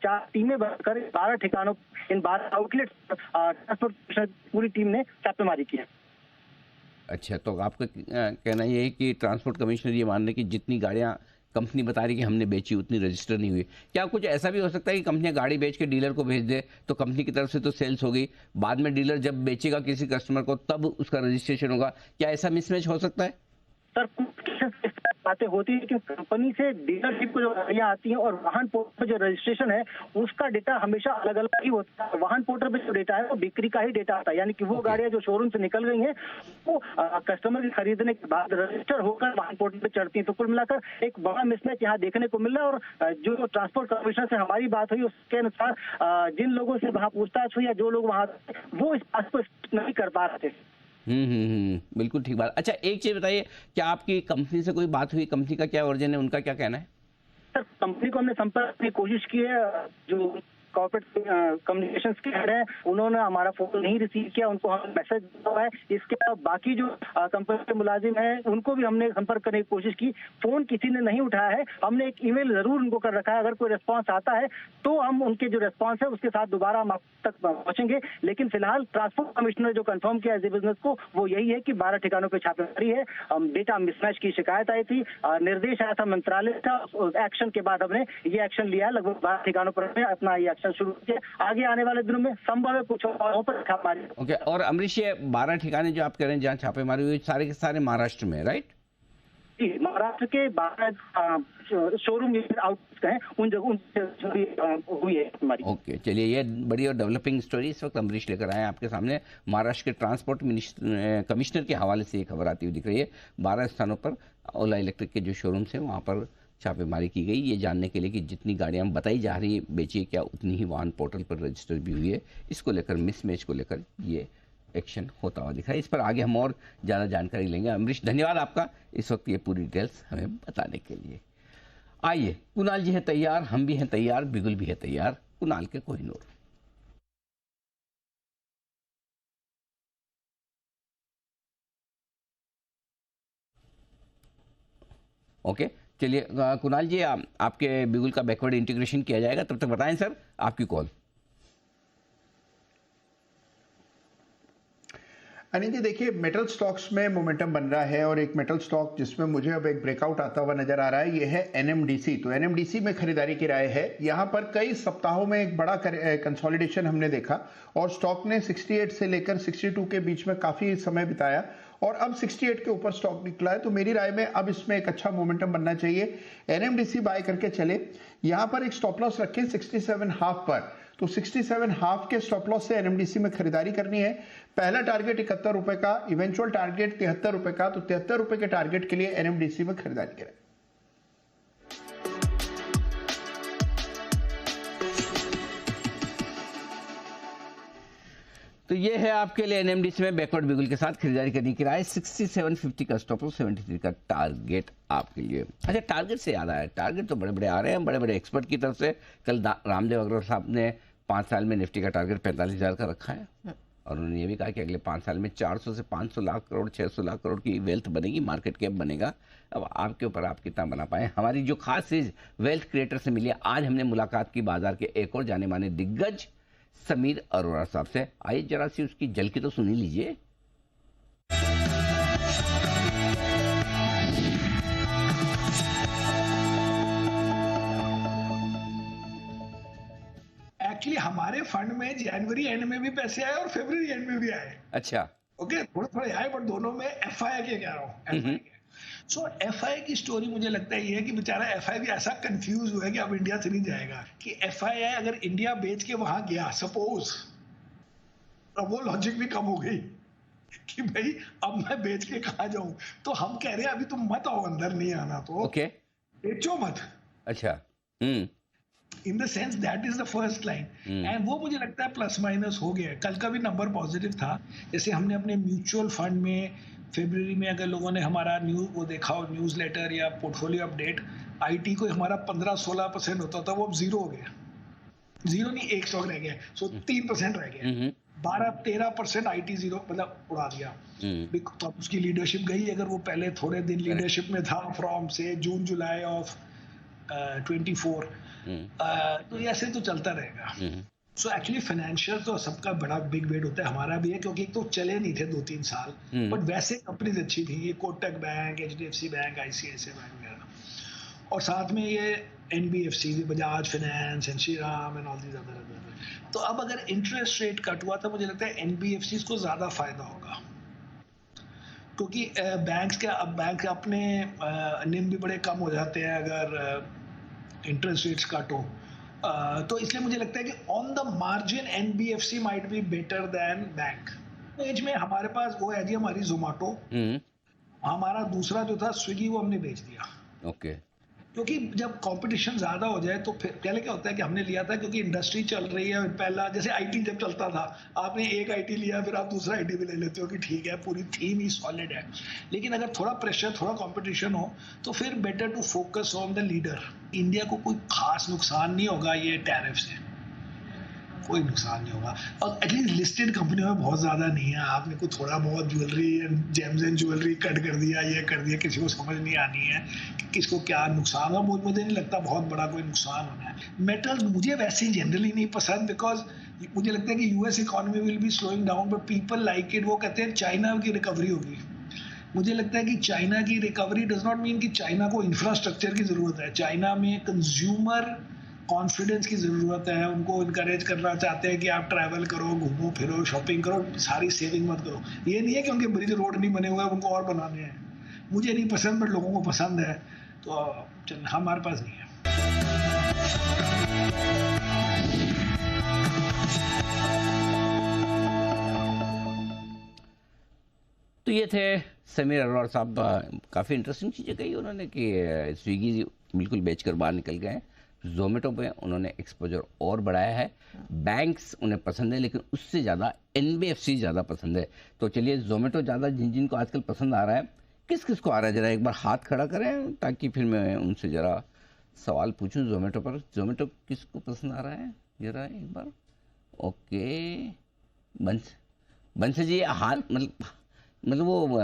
Speaker 16: 4 टीमें बनकर 12 ठिकानों, इन 12 आउटलेट्स ट्रांसपोर्ट पूरी टीम ने छापेमारी की है।
Speaker 1: अच्छा, तो आपका कहना ये है कि ट्रांसपोर्ट कमिश्नर ये मान रहे कि जितनी गाड़ियां कंपनी बता रही कि हमने बेची उतनी रजिस्टर नहीं हुई। क्या कुछ ऐसा भी हो सकता है कि कंपनियां गाड़ी बेच के डीलर को भेज दे, तो कंपनी की तरफ से तो सेल्स हो गई, बाद में डीलर जब बेचेगा किसी कस्टमर को तब उसका रजिस्ट्रेशन होगा? क्या ऐसा मिसमैच हो सकता है?
Speaker 16: सर कुछ बातें होती है कि कंपनी से डीलरशिप को जो गाड़ियां आती हैं और वाहन पोर्टल पर जो रजिस्ट्रेशन है उसका डेटा हमेशा अलग अलग ही होता है। वाहन पोर्टल पे जो डेटा है वो बिक्री का ही डेटा आता है, यानी कि वो गाड़ियां जो शोरूम से निकल गई हैं वो कस्टमर के खरीदने के बाद रजिस्टर होकर वाहन पोर्टल पे चढ़ती हैं। तो कुल मिलाकर एक बड़ा मिसमैच यहाँ देखने को मिल रहा है। और जो ट्रांसपोर्ट कमिश्नर से हमारी बात हुई उसके अनुसार जिन लोगों से वहाँ पूछताछ हुई या जो लोग वहाँ वो इस बात को नहीं कर पा रहे थे।
Speaker 1: बिल्कुल ठीक बात। अच्छा, एक चीज बताइए, क्या आपकी कंपनी से कोई बात हुई? कंपनी का क्या वर्जन है, उनका क्या कहना है?
Speaker 16: सर कंपनी को हमने संपर्क की कोशिश की है, जो कॉर्पोरेट कम्युनिकेशंस के हेड है उन्होंने हमारा फोन नहीं रिसीव किया, उनको हम मैसेज दिया है। इसके अलावा बाकी जो कंपनी के मुलाजिम हैं उनको भी हमने संपर्क करने की कोशिश की, फोन किसी ने नहीं उठाया है। हमने एक ईमेल जरूर उनको कर रखा है, अगर कोई रिस्पांस आता है तो हम उनके जो रिस्पांस है उसके साथ दोबारा हम आप तक पहुंचेंगे। लेकिन फिलहाल ट्रांसपोर्ट कमिश्नर जो कंफर्म किया एज ए बिजनेस को वो यही है कि 12 ठिकानों पर छापेमारी है। डेटा मिसमैच की शिकायत आई थी, निर्देश आया था मंत्रालय का, एक्शन के बाद हमने ये एक्शन लिया है। लगभग 12 ठिकानों पर अपना ये शुरू किया। आगे आने वाले दिनों में संभव है कुछ और पर छापेमारी।
Speaker 1: ओके, और अमरीश ये 12 ठिकाने जो आप कह रहे हैं जहाँ छापेमारी हुई सारे के सारे महाराष्ट्र में, राइट?
Speaker 16: जी, महाराष्ट्र के 12 शोरूम आउटलेट्स हैं, उन जगहों हुई है हमारी।
Speaker 1: ओके, चलिए, ये बड़ी और डेवलपिंग स्टोरी इस वक्त अमरीश लेकर आए हैं आपके सामने। महाराष्ट्र के ट्रांसपोर्ट कमिश्नर के हवाले से ये खबर आती हुई दिख रही है। 12 स्थानों पर ओला इलेक्ट्रिक के जो शोरूम्स हैं वहाँ पर छापेमारी की गई, ये जानने के लिए कि जितनी गाड़ियां बताई जा रही है बेचिए क्या उतनी ही वाहन पोर्टल पर रजिस्टर भी हुई है। इसको लेकर मिसमैच को लेकर ये एक्शन होता हुआ दिख रहा है। इस पर आगे हम और ज़्यादा जानकारी लेंगे। अमरीश, धन्यवाद आपका इस वक्त ये पूरी डिटेल्स हमें बताने के लिए। आइए, कुणाल जी है तैयार, हम भी हैं तैयार, बिगुल भी है तैयार, कुणाल के कोहिनूर। ओके, चलिए कुणाल जी, आपके बिगुल का बैकवर्ड इंटीग्रेशन किया जाएगा, तब तक बताएं सर आपकी कॉल।
Speaker 9: अनिल जी देखिए, मेटल स्टॉक्स में मोमेंटम बन रहा है और एक मेटल स्टॉक जिसमें मुझे अब एक ब्रेकआउट आता हुआ नजर आ रहा है ये है एनएमडीसी। तो एनएमडीसी में खरीदारी की राय है। यहाँ पर कई सप्ताहों में एक बड़ा कंसोलिडेशन हमने देखा और स्टॉक ने 68 से लेकर 62 के बीच में काफी समय बिताया और अब 68 के ऊपर स्टॉक निकला है। तो मेरी राय में अब इसमें एक अच्छा मोमेंटम बनना चाहिए, एनएमडीसी बाय करके चले। यहाँ पर एक स्टॉप लॉस रखें 67.5 पर, तो 67.5 के स्टॉप लॉस से एनएमडीसी में खरीदारी करनी है। पहला टारगेट 71 रुपए का, इवेंचुअल टारगेट 73 रुपए का, तो 73 रुपए के टारगेट के लिए एनएमडीसी में खरीदारी करें।
Speaker 1: तो ये है आपके लिए एनएमडीसी में बैकवर्ड बिगुल के साथ खरीदारी करने की राय। 6750 का स्टॉप लॉस, 73 का टारगेट आपके लिए। अच्छा, टारगेट से याद आया, टारगेट तो बड़े बड़े आ रहे हैं बड़े बड़े एक्सपर्ट की तरफ से। कल रामदेव अग्रवाल साहब ने 5 साल में निफ्टी का टारगेट 45,000 का रखा है और उन्होंने ये भी कहा कि अगले 5 साल में 400 से 500 लाख करोड़ 600 लाख करोड़ की वेल्थ बनेगी, मार्केट कैप बनेगा। अब आपके ऊपर आप कितना बना पाए। हमारी जो खास चीज वेल्थ क्रिएटर से मिली, आज हमने मुलाकात की बाजार के एक और जाने माने दिग्गज समीर अरोड़ा साहब से। आइए जरा सी उसकी झलकी तो सुनी लीजिए।
Speaker 17: एक्चुअली हमारे फंड में जनवरी एंड में भी पैसे आए और फरवरी एंड में भी आए।
Speaker 1: अच्छा,
Speaker 17: ओके, थोड़े थोड़े आए, बट दोनों में एफआई के कह रहा हूँ। सो एफआई की स्टोरी मुझे लगता है ये है कि बेचारा एफआई भी ऐसा कंफ्यूज हुआ है कि अब इंडिया से नहीं जाएगा। कि एफआई अगर इंडिया बेच के वहां गया सपोज, अब वो लॉजिक भी कम हो गई कि भाई अब मैं बेच के कहाँ जाऊं। तो हम कह रहे हैं अभी तुम मत आओ, अंदर नहीं आना तो बेचो मत।
Speaker 1: अच्छा,
Speaker 17: in the sense that is the first line. And वो मुझे लगता है प्लस माइनस हो गया। कल का भी नंबर पॉजिटिव था। जैसे हमने अपने म्यूचुअल फंड में फरवरी में अगर लोगों ने हमारा वो देखा हो न्यूज़लेटर या पोर्टफोलियो अपडेट, आईटी को हमारा 15-16% होता था, वो अब 0 हो गया। 0 नहीं, 1 स्टॉक रह गया, सो 3% रह गया। 12-13% आईटी 0 मतलब उड़ा दिया। तो अब उसकी लीडरशिप गई। अगर वो पहले थोड़े दिन लीडरशिप में था फ्रॉम से जून जुलाई ऑफ 24, तो ऐसे तो चलता रहेगा। सो एक्चुअली फाइनेंशियल तो सबका बड़ा बिग वेट होता है, हमारा भी है, क्योंकि एक तो चले नहीं थे 2-3 साल, बट वैसे कंपनीज अच्छी थी, ये Kotak bank, HDFC bank, ICICI bank वगैरह, और साथ में ये NBFC, Bajaj finance and Shriram and all these other. तो अब अगर इंटरेस्ट रेट कट हुआ तो मुझे लगता है NBFCs को ज्यादा फायदा होगा, क्योंकि बैंक अपने निम भी बड़े कम हो जाते हैं अगर इंटरेस्ट रेट्स कट हो, तो इसलिए मुझे लगता है कि on the margin NBFC might be better than bank. एज में हमारे पास वो है जी, हमारी जोमेटो, हमारा दूसरा जो था स्विगी, वो हमने बेच दिया।
Speaker 1: ओके।
Speaker 17: क्योंकि जब कंपटीशन ज्यादा हो जाए तो फिर पहले क्या होता है कि हमने लिया था क्योंकि इंडस्ट्री चल रही है, पहला जैसे IT जब चलता था, आपने एक IT लिया, फिर आप दूसरा IT भी ले लेते हो कि ठीक है पूरी थीम ही सॉलिड है। लेकिन अगर थोड़ा प्रेशर, थोड़ा कंपटीशन हो तो फिर better to focus on the leader. India को कोई खास नुकसान नहीं होगा ये टैरिफ से, कोई नुकसान नहीं होगा, और एटलीस्ट लिस्टेड कंपनियों में बहुत ज्यादा नहीं है। आपने को थोड़ा बहुत jewellery and James and jewellery cut कर दिया, ये कर दिया, किसी को समझ नहीं आनी है कि किसको क्या नुकसान हो। मुझे नहीं लगता बहुत बड़ा कोई नुकसान होना है। मेटल्स मुझे वैसे ही जनरली नहीं पसंद, बिकॉज मुझे लगता है कि US economy will be slowing down, but people like it. वो कहते हैं चाइना की रिकवरी होगी, मुझे लगता है कि चाइना की रिकवरी डज नॉट मीन कि चाइना को इंफ्रास्ट्रक्चर की जरूरत है। चाइना में कंज्यूमर कॉन्फिडेंस की ज़रूरत है, उनको इनकरेज करना चाहते हैं कि आप ट्रैवल करो, घूमो फिरो, शॉपिंग करो, सारी सेविंग मत करो। ये नहीं है कि उनके ब्रिज रोड नहीं बने हुए हैं, उनको और बनाने हैं। मुझे नहीं पसंद, बट लोगों को पसंद है, तो हमारे पास नहीं है।
Speaker 1: तो ये थे समीर अरोड़ा साहब, काफ़ी इंटरेस्टिंग चीज़ें कही उन्होंने कि स्विगी बिल्कुल बेचकर बाहर निकल गए हैं, जोमेटो पे उन्होंने एक्सपोजर और बढ़ाया है, बैंक्स उन्हें पसंद है, लेकिन उससे ज़्यादा NBFC ज़्यादा पसंद है। तो चलिए, जोमेटो ज़्यादा जिन जिन को आजकल पसंद आ रहा है, किस किस को आ रहा है, ज़रा एक बार हाथ खड़ा करें ताकि फिर मैं उनसे ज़रा सवाल पूछूं जोमेटो पर। जोमेटो किसको पसंद आ रहा है, ज़रा एक बार। ओके, बंस जी, हाथ मतलब वो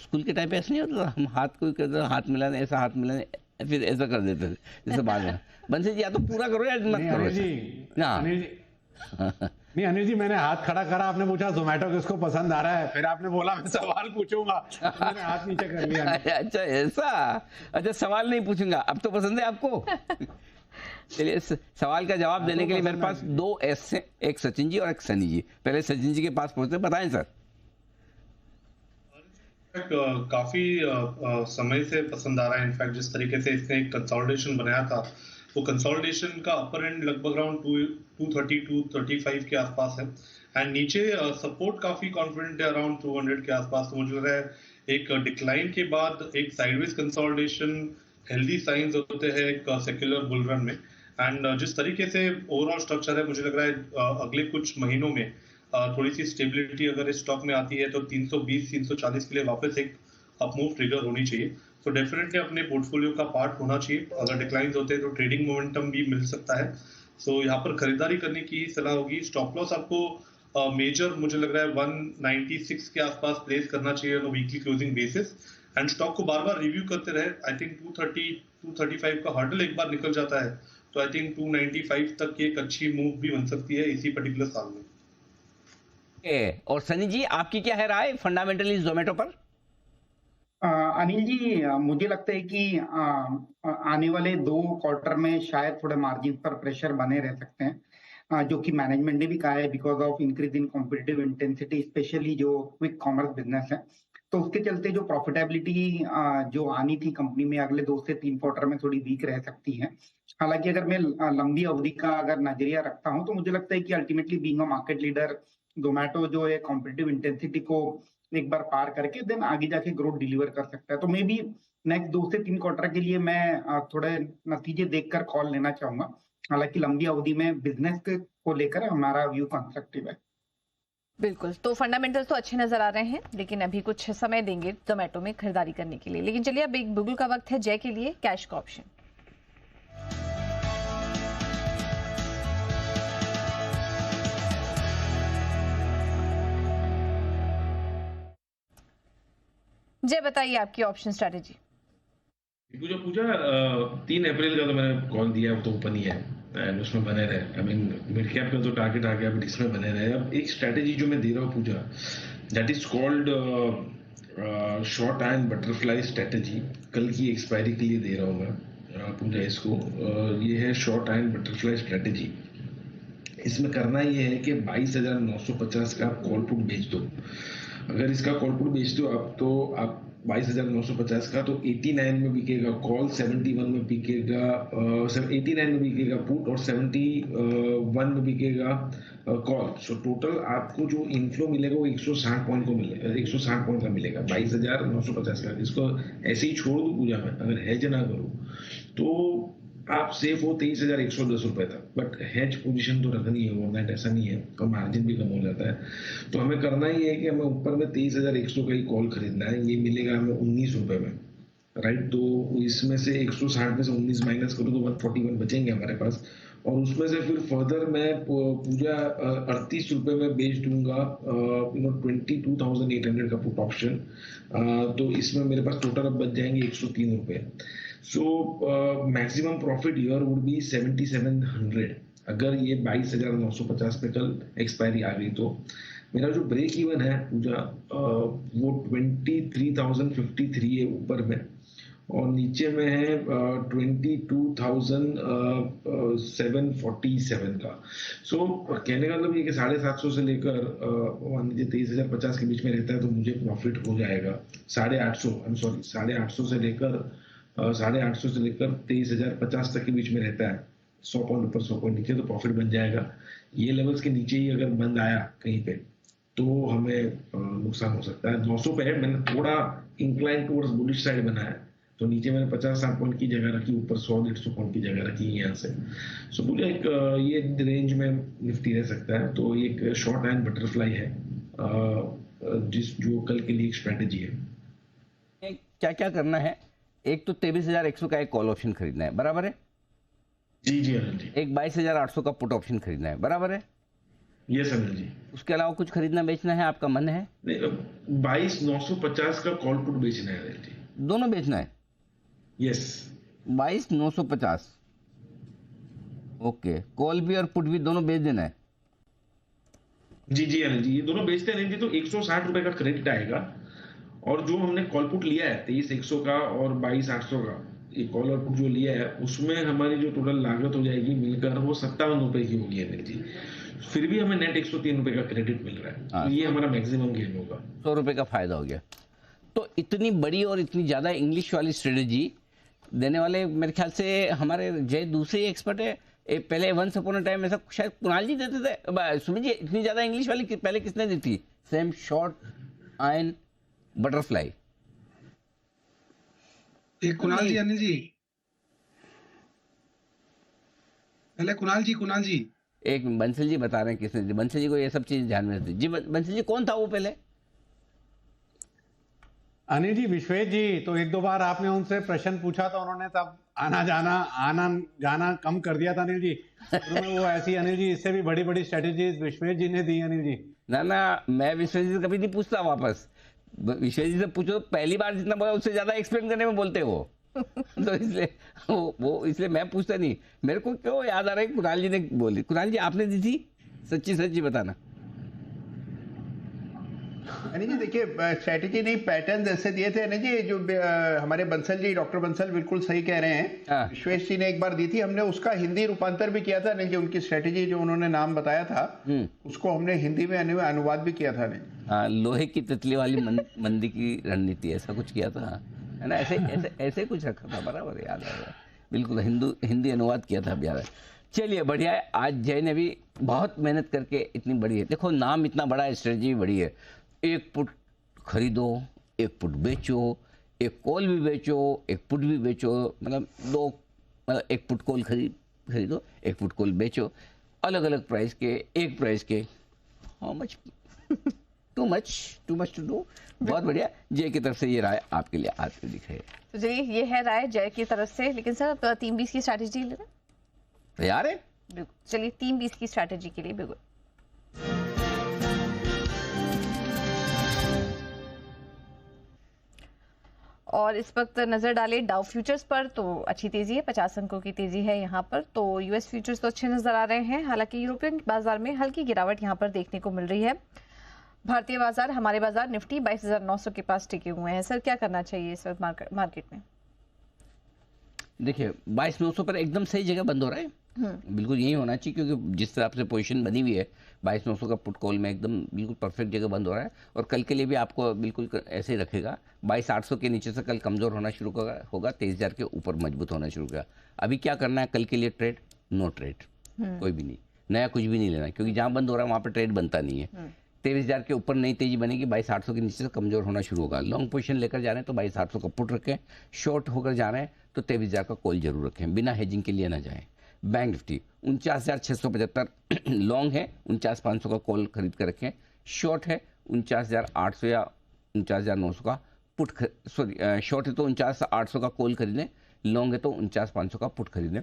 Speaker 1: स्कूल के टाइम पे ऐसा नहीं होता था, हम हाथ कोई करते हाथ मिलाने, ऐसा हाथ मिलाने, फिर ऐसा कर देते थे जैसे बाद में। बंसी जी, या तो पूरा करो या मत करो।
Speaker 4: नहीं अनिल जी, मैंने हाथ खड़ा करा, आपने पूछा जोमेटो किसको पसंद आ रहा है, फिर आपने बोला मैं सवाल पूछूंगा, मैंने हाथ नीचे कर लिया।
Speaker 1: अच्छा ऐसा, अच्छा सवाल नहीं पूछूंगा, अब तो पसंद है आपको। चलिए, इस सवाल का जवाब देने के लिए मेरे पास 2 S हैं, एक सचिन जी और एक सनी जी। पहले सचिन जी के पास पहुंचते, बताएं सर।
Speaker 2: काफी समय से पसंद आ रहा है। इनफैक्ट जिस तरीके से इसने एक कंसोलिडेशन बनाया था, वो कंसोलिडेशन का अपर एंड लगभग अराउंड 230-235 के आसपास है, एंड नीचे सपोर्ट काफी कॉन्फिडेंट है अराउंड 200 के आसपास। तो मुझे लग रहा है एक डिक्लाइन के बाद एक साइडवेज कंसोलिडेशन हेल्दी साइंस होते हैं एक सेक्युलर बुल रन में। एंड जिस तरीके से ओवरऑल स्ट्रक्चर है, मुझे लग रहा है अगले कुछ महीनों में थोड़ी सी स्टेबिलिटी अगर इस स्टॉक में आती है तो 320-340 के लिए वापस एक अपमूव ट्रिगर होनी चाहिए। तो डेफिनेटली अपने पोर्टफोलियो का पार्ट होना चाहिए। अगर डिक्लाइंस होते हैं तो ट्रेडिंग मोमेंटम भी मिल सकता है। सो यहाँ पर खरीदारी करने की सलाह होगी। स्टॉप लॉस आपको मेजर मुझे लग रहा है 196 के आसपास प्लेस करना चाहिए on weekly closing basis, and stock को बार बार रिव्यू करते रहे। आई थिंक 230-235 का हर्डल एक बार निकल जाता है तो आई थिंक 295 तक की एक अच्छी मूव भी बन सकती है इसी पर्टिकुलर साल में।
Speaker 1: और सनी जी, आपकी क्या है राय फंडामेंटली जोमेटो पर?
Speaker 13: अनिल जी, मुझे लगता है कि आने वाले 2 क्वार्टर में शायद थोड़े मार्जिन पर प्रेशर बने रह सकते हैं, जो कि मैनेजमेंट ने भी कहा है, because of increase in competitive intensity, specially जो क्विक कॉमर्स बिजनेस है। तो उसके चलते जो प्रॉफिटेबिलिटी जो आनी थी कंपनी में अगले 2 से 3 क्वार्टर में थोड़ी वीक रह सकती है। हालांकि अगर मैं लंबी अवधि का अगर नजरिया रखता हूं तो मुझे लगता है कि ultimately being a market leader, Zomato जो है कॉम्पिटिटिव इंटेंसिटी को एक बार पार करके देन आगे जाके ग्रोथ डिलीवर कर सकता है। तो मे बी नेक्स्ट 2 से 3 क्वार्टर के लिए मैं थोड़े नतीजे देखकर कॉल लेना चाहूंगा। हालांकि लंबी अवधि में बिजनेस को लेकर हमारा व्यू कंस्ट्रक्टिव है।
Speaker 3: बिल्कुल, तो फंडामेंटल्स तो अच्छे नजर आ रहे हैं, लेकिन अभी कुछ समय देंगे जोमेटो में खरीदारी करने के लिए। लेकिन चलिए, अब एक बुगल का वक्त है जय के लिए, कैश का ऑप्शन। जय, बताइए आपकी ऑप्शन स्ट्रेटेजी।
Speaker 12: पूजा 3 अप्रैल का तो मैंने कॉल दिया है, वो तो ओपन ही है। एंड उसमें बने रहे। आई मीन मिड कैप का तो टारगेट आ गया, बट इसमें बने रहे। अब एक स्ट्रेटेजी जो मैं दे रहा हूँ Pooja, that is called short and butterfly strategy. कल की एक्सपायरी के लिए दे रहा हूँ मैं पूजा इसको। ये है शॉर्ट एंड बटरफ्लाई स्ट्रेटेजी। इसमें करना ये है कि 22,950 का आप कॉल पुट बेच दो। अगर इसका कॉल पुट बेच दो आप, तो आप 22,950 का तो 89 में बिकेगा कॉल, 71 में बिकेगा 89 में बिकेगा पुट और 71 में बिकेगा कॉल। सो टोटल आपको जो इनफ्लो मिलेगा वो 160 पॉइंट को मिलेगा, 160 पॉइंट का मिलेगा 22,950 का। इसको ऐसे ही छोड़ दो पूजा में, अगर हेज ना करो तो आप सेफ हो 23,110 रुपए तक। बट हेज पोजीशन तो रखनी है ओवरनाइट, ऐसा नहीं है, और मार्जिन भी कम हो जाता है। तो हमें करना ही है कि हमें ऊपर में 23,100 का ही कॉल खरीदना है। ये मिलेगा हमें 19 रुपए में, राइट। तो इसमें से 160 में से 19 माइनस करो तो 141 बचेंगे हमारे पास। और उसमें से फिर फर्दर मैं पूजा 38 रुपए में बेच दूंगा 22,800 का पुट ऑप्शन। तो इसमें मेरे पास टोटल अब बच जाएंगे 103 रुपए। So maximum profit year would be 7,700 अगर ये 22,950 पे कल एक्सपायरी आ गई तो। मेरा जो ब्रेक इवन है पूजा वो 23,053 है ऊपर में, और नीचे में है 22,747 का। सो कहने का मतलब ये कि 750 से लेकर 23,050 के बीच में रहता है तो मुझे प्रॉफिट हो जाएगा 850 से लेकर 23,050 तक के बीच में रहता है। 100 पॉइंट ऊपर 100 पॉइंट नीचे तो प्रॉफिट बन जाएगा। ये लेवल्स के नीचे ही अगर बंद आया कहीं पे तो हमें नुकसान हो सकता है। 900 पे है, मैंने थोड़ा इंक्लाइन टुवर्ड्स बुलिश साइड बनाया है, तो नीचे मैंने 50-60 पॉइंट की जगह रखी, ऊपर 100-150 पॉइंट की जगह रखी है यहाँ से। सो पूरा एक ये रेंज में निफ्टी रह सकता है। तो एक शॉर्ट एंड बटरफ्लाई है जो कल के लिए एक स्ट्रेटेजी है।
Speaker 1: क्या क्या करना है? एक तो 23,100 का एक कॉल ऑप्शन खरीदना है, बराबर है?
Speaker 12: जी जी अनिल जी।
Speaker 1: एक 22,800 का पुट ऑप्शन खरीदना है, बराबर है?
Speaker 12: यस अनिल जी।
Speaker 1: उसके अलावा कुछ खरीदना बेचना है, आपका मन है?
Speaker 12: 22,950 का कॉल पुट बेचना है अनिल जी।
Speaker 1: दोनों बेचना है?
Speaker 12: यस।
Speaker 1: 22,950 ओके। कॉल भी और पुट भी दोनों बेच देना है?
Speaker 12: जी जी अनिल जी, ये दोनों बेचते हैं तो 160 रुपए का क्रेडिट आएगा। और जो हमने कॉल पुट लिया है 23,100 का और 22,800 का, ये कॉल और पुट जो लिया है उसमें हमारी जो टोटल लागत हो जाएगी मिलकर वो 57 रुपए की होगी अनिल जी। फिर भी हमें नेट 103 रुपए का क्रेडिट मिल रहा है। तो ये हमारा मैक्सिमम गेन होगा।
Speaker 1: 100 रुपए का फायदा हो गया। तो इतनी बड़ी और इतनी ज्यादा इंग्लिश वाली स्ट्रेटेजी देने वाले मेरे ख्याल से हमारे जय दूसरे एक्सपर्ट है। पहले वंस अपॉन अ टाइम ऐसा शायद कुणाल जी देते थे। सुमित जी, इतनी ज्यादा इंग्लिश वाली पहले किसने दी थी? Same short and butterfly.
Speaker 8: एक कुणाल जी, अनिल जी, पहले कुणाल जी
Speaker 1: एक बंसल जी बता रहे हैं किसने दी। बंसल जी को ये सब चीज ध्यान में रखती। जी बंसल जी, कौन था वो पहले?
Speaker 4: अनिल जी, विश्वेश जी। तो एक दो बार आपने उनसे प्रश्न पूछा तो उन्होंने तब आना जाना कम कर दिया था अनिल जी। तो वो ऐसी अनिल जी, इससे भी बड़ी बड़ी स्ट्रेटेजीज विश्वेश जी ने दी अनिल जी।
Speaker 1: ना, मैं विश्वेश जी से कभी नहीं पूछता वापस। विश्वेश जी से पूछो, पहली बार जितना बोला उससे ज्यादा एक्सप्लेन करने में बोलते हो। तो इसलिए वो इसलिए मैं पूछता नहीं। मेरे को क्यों याद आ रहा है कुणाल जी ने बोली। कुणाल जी, आपने दी थी? सच्ची बताना।
Speaker 9: अनिल जी देखिए, स्ट्रेटेजी नहीं, पैटर्न ऐसे दिए थे अनिल जी। जो हमारे बंसल जी, डॉक्टर बंसल बिल्कुल सही कह रहे हैं। विश्वेश जी ने एक बार दी थी, हमने उसका हिंदी रूपांतर भी किया था अनिल जी। उनकी स्ट्रेटेजी जो उन्होंने नाम बताया था उसको हमने हिंदी में अनुवाद भी किया था अनिल।
Speaker 1: हाँ, लोहे की तितली वाली मंदी की रणनीति, ऐसा कुछ किया था, है ना? ऐसे कुछ रखा था, बराबर याद आ रहा। बिल्कुल हिंदी अनुवाद किया था, याद है। चलिए, बढ़िया है। आज जय ने भी बहुत मेहनत करके इतनी बड़ी है, देखो नाम इतना बड़ा है, स्ट्रेटेजी बड़ी है। एक पुट खरीदो, एक पुट बेचो, एक कॉल भी बेचो, एक पुट भी बेचो, मतलब एक पुट कॉल खरीदो, एक पुट कॉल बेचो, अलग अलग प्राइस के, एक प्राइस के। How much? Too much to do. बहुत बढ़िया। जय की तरफ से ये राय आपके लिए आज के दिख रही है।
Speaker 3: तो चलिए, ये है राय जय की तरफ से। लेकिन सर, 3-20 की स्ट्रैटेजी ले रहे हैं?
Speaker 1: तैयार है?
Speaker 3: बिल्कुल, चलिए 3-20 की स्ट्रैटेजी के लिए बिल्कुल। और इस वक्त नजर डालें डाउ फ्यूचर्स पर तो अच्छी तेजी है, 50 अंकों की तेजी है यहाँ पर। तो यूएस फ्यूचर्स तो अच्छे नजर आ रहे हैं, हालांकि यूरोपियन बाजार में हल्की गिरावट यहाँ पर देखने को मिल रही है। भारतीय बाजार, हमारे बाजार निफ्टी 22,900 के पास टिके हुए हैं। सर क्या करना चाहिए इस वक्त मार्केट में?
Speaker 1: देखिए 22,900 पर एकदम सही जगह बंद हो रहा है, बिल्कुल यही होना चाहिए, क्योंकि जिस तरह से पोजीशन बनी हुई है 22,900 का पुट कॉल में एकदम बिल्कुल परफेक्ट जगह बंद हो रहा है। और कल के लिए भी आपको बिल्कुल ऐसे ही रखेगा। 22,800 के नीचे से कल कमजोर होना शुरू होगा, 23,000 के ऊपर मजबूत होना शुरू होगा। अभी क्या करना है कल के लिए? ट्रेड, नो ट्रेड, कोई भी नहीं, नया कुछ भी नहीं लेना, क्योंकि जहां बंद हो रहा है वहां पर ट्रेड बनता नहीं है। 23,000 के ऊपर नई तेजी बनेगी, 22,800 के नीचे से कमजोर होना शुरू होगा। लॉन्ग पोजीशन लेकर जा रहे हैं तो 22,800 का पुट रखें, शॉर्ट होकर जा रहे हैं तो 23,000 का कॉल जरूर रखें, बिना हेजिंग के लिए ना जाएं। बैंक निफ्टी 49,675 लॉन्ग है, 49,500 का कॉल खरीद कर रखें। शॉर्ट है 49,800 या 49,900 का पुट, सॉरी शॉर्ट है तो 49,800 का कॉल खरीदें, लॉन्ग है तो 49,500 का पुट खरीदें।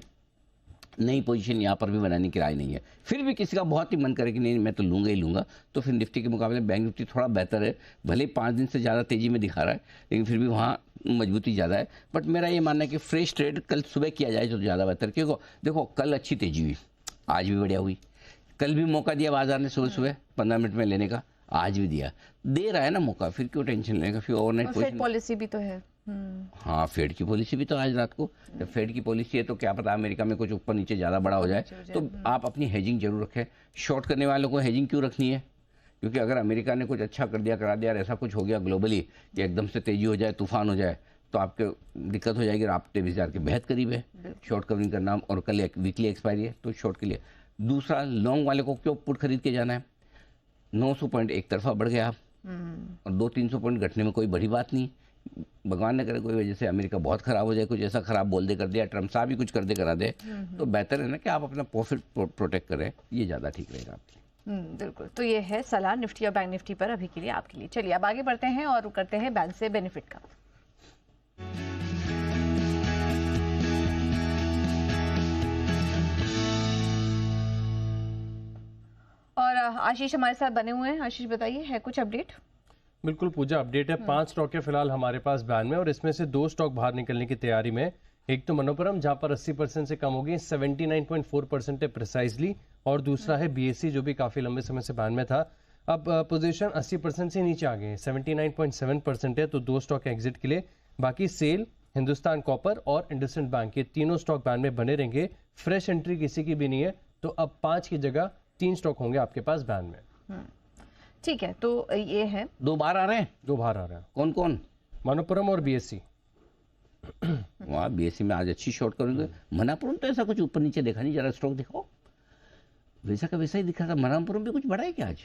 Speaker 1: नई पोजीशन यहाँ पर भी बनाने की राय नहीं है। फिर भी किसी का बहुत ही मन करे कि नहीं मैं तो लूंगा ही लूंगा, तो फिर निफ्टी के मुकाबले बैंक निफ्टी थोड़ा बेहतर है। भले 5 दिन से ज़्यादा तेजी में दिखा रहा है, लेकिन फिर भी वहाँ मजबूती ज़्यादा है। बट मेरा ये मानना है कि फ्रेश ट्रेड कल सुबह किया जाए तो ज़्यादा बेहतर, क्योंकि देखो कल अच्छी तेजी हुई, आज भी बढ़िया हुई। कल भी मौका दिया बाजार ने सुबह सुबह 15 मिनट में लेने का, आज भी दिया, दे रहा है ना मौका, फिर क्यों टेंशन लेगा? फिर ओवरनाइट
Speaker 3: पोजीशन पॉलिसी भी तो है।
Speaker 1: हाँ, फेड की पॉलिसी भी तो आज रात को, जब फेड की पॉलिसी है तो क्या पता अमेरिका में कुछ ऊपर नीचे ज़्यादा बड़ा हो जाए, तो आप अपनी हेजिंग जरूर रखें। शॉर्ट करने वालों को हेजिंग क्यों रखनी है? क्योंकि अगर अमेरिका ने कुछ अच्छा कर दिया, करा दिया, और ऐसा कुछ हो गया ग्लोबली कि एकदम से तेजी हो जाए, तूफान हो जाए, तो आपके दिक्कत हो जाएगी। आप 23,000 के बेहद करीब है शॉर्ट कवरिंग करना, और कल एक वीकली एक्सपायरी है तो शॉर्ट के लिए। दूसरा, लॉन्ग वाले को क्यों पुट खरीद के जाना है? 900 पॉइंट एक तरफा बढ़ गया और 200-300 पॉइंट घटने में कोई बड़ी बात नहीं। भगवान ने करे कोई वजह से अमेरिका बहुत खराब हो जाए, कुछ ऐसा खराब बोल दे कर दिया, ट्रम्प साहब भी कुछ कर दे करा दे, तो बेहतर है ना कि आप अपना प्रॉफिट प्रोटेक्ट करें, ये ज़्यादा ठीक रहेगा आपके लिए।
Speaker 3: बिल्कुल, तो ये है सलाह निफ्टी और बैंक निफ्टी पर अभी के लिए आपके लिए। चलिए अब आगे बढ़ते हैं और करते हैं बैंक से बेनिफिट का। और आशीष हमारे साथ बने हुए हैं। आशीष बताइए, है कुछ अपडेट?
Speaker 15: बिल्कुल पूजा, अपडेट है। 5 स्टॉक है फिलहाल हमारे पास बैन में, और इसमें से 2 स्टॉक बाहर निकलने की तैयारी में। एक तो मनोपुरम जहां पर 80% से कम हो गई, 79.4% है प्रिसाइजली, और दूसरा है बीएससी जो भी काफी लंबे समय से बैन में था। अब पोजीशन 80% से नीचे आ गए, 79.7% है, तो 2 स्टॉक एग्जिट के लिए। बाकी सेल, हिंदुस्तान कॉपर और इंडसइंड बैंक, ये तीनों स्टॉक बैन में बने रहेंगे। फ्रेश एंट्री किसी की भी नहीं है, तो अब 5 की जगह 3 स्टॉक होंगे आपके पास बैन में।
Speaker 3: ठीक है, तो ये है
Speaker 1: 2 बार आ रहे हैं।
Speaker 15: 2 बार आ रहे हैं।
Speaker 1: कौन कौन?
Speaker 15: मनोपुरम और बीएससी।
Speaker 1: वहाँ बीएससी में आज अच्छी शॉर्ट करेंगे। मनापुरम तो ऐसा कुछ ऊपर नीचे देखा नहीं, जरा स्टॉक दिखाओ। वैसा का वैसा ही दिखा था। मनापुरम भी कुछ बढ़ा है क्या आज?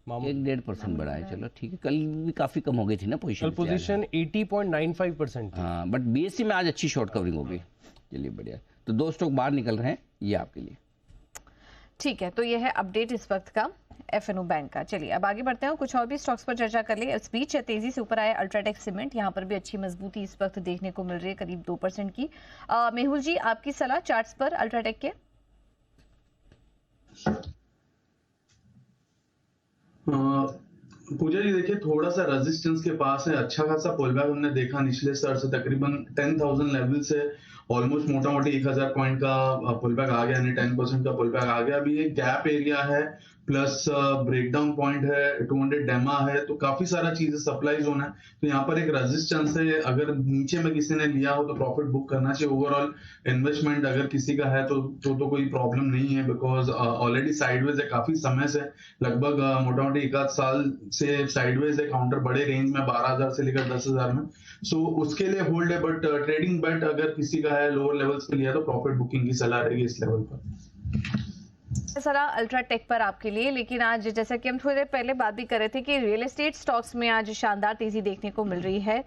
Speaker 1: 1-1.5% बढ़ा है, चलो ठीक है। कल भी काफी कम हो गई थी ना पोजीशन,
Speaker 15: कल पोजीशन 80.95%।
Speaker 1: हाँ, बट बीएससी में आज अच्छी शॉर्ट कवरिंग हो गई। चलिए बढ़िया, तो 2 स्टॉक बाहर निकल रहे हैं, ये आपके लिए
Speaker 3: ठीक है। तो ये है अपडेट इस वक्त का एफएनओ बैंक का। चलिए अब आगे बढ़ते हैं, कुछ और भी स्टॉक्स पर चर्चा कर ले। इस बीच तेजी से ऊपर आया अल्ट्राटेक सीमेंट, यहाँ पर भी अच्छी मजबूती इस वक्त देखने को मिल रही है, करीब 2% की। मेहुल जी, आपकी सलाह चार्ट्स पर अल्ट्राटेक के?
Speaker 5: पूजा जी देखिए, थोड़ा सा रेजिस्टेंस के पास है, अच्छा खासा पुलबैक हमने देखा निचले स्तर से, तकरीबन 10,000 लेवल से ऑलमोस्ट मोटा मोटी 1,000 पॉइंट का पुलबैक आ गया, यानी 10% का पुलबैक आ गया। अभी एक गैप एरिया है, प्लस ब्रेकडाउन पॉइंट है, 200 डेमा है, तो काफी सारा चीजें सप्लाई जोन है। तो यहाँ पर एक रेजिस्टेंस है, अगर नीचे में किसी ने लिया हो तो प्रॉफिट बुक करना चाहिए। ओवरऑल इन्वेस्टमेंट अगर किसी का है तो कोई प्रॉब्लम नहीं है, बिकॉज ऑलरेडी साइडवेज है काफी समय से, लगभग मोटा मोटी 1 साल से साइडवेज है, काउंटर बड़े रेंज में 12,000 से लेकर 10,000 में। सो उसके लिए होल्ड है, बट ट्रेडिंग बेट अगर किसी का है लोअर लेवल्स पे लिया तो प्रॉफिट बुकिंग की सलाह रहेगी इस लेवल पर।
Speaker 3: सलाह अल्ट्राटेक पर आपके लिए। लेकिन आज जैसा कि हम थोड़ी देर पहले बात भी कर रहे थे कि रियल एस्टेट स्टॉक्स में आज शानदार तेजी देखने को मिल रही है,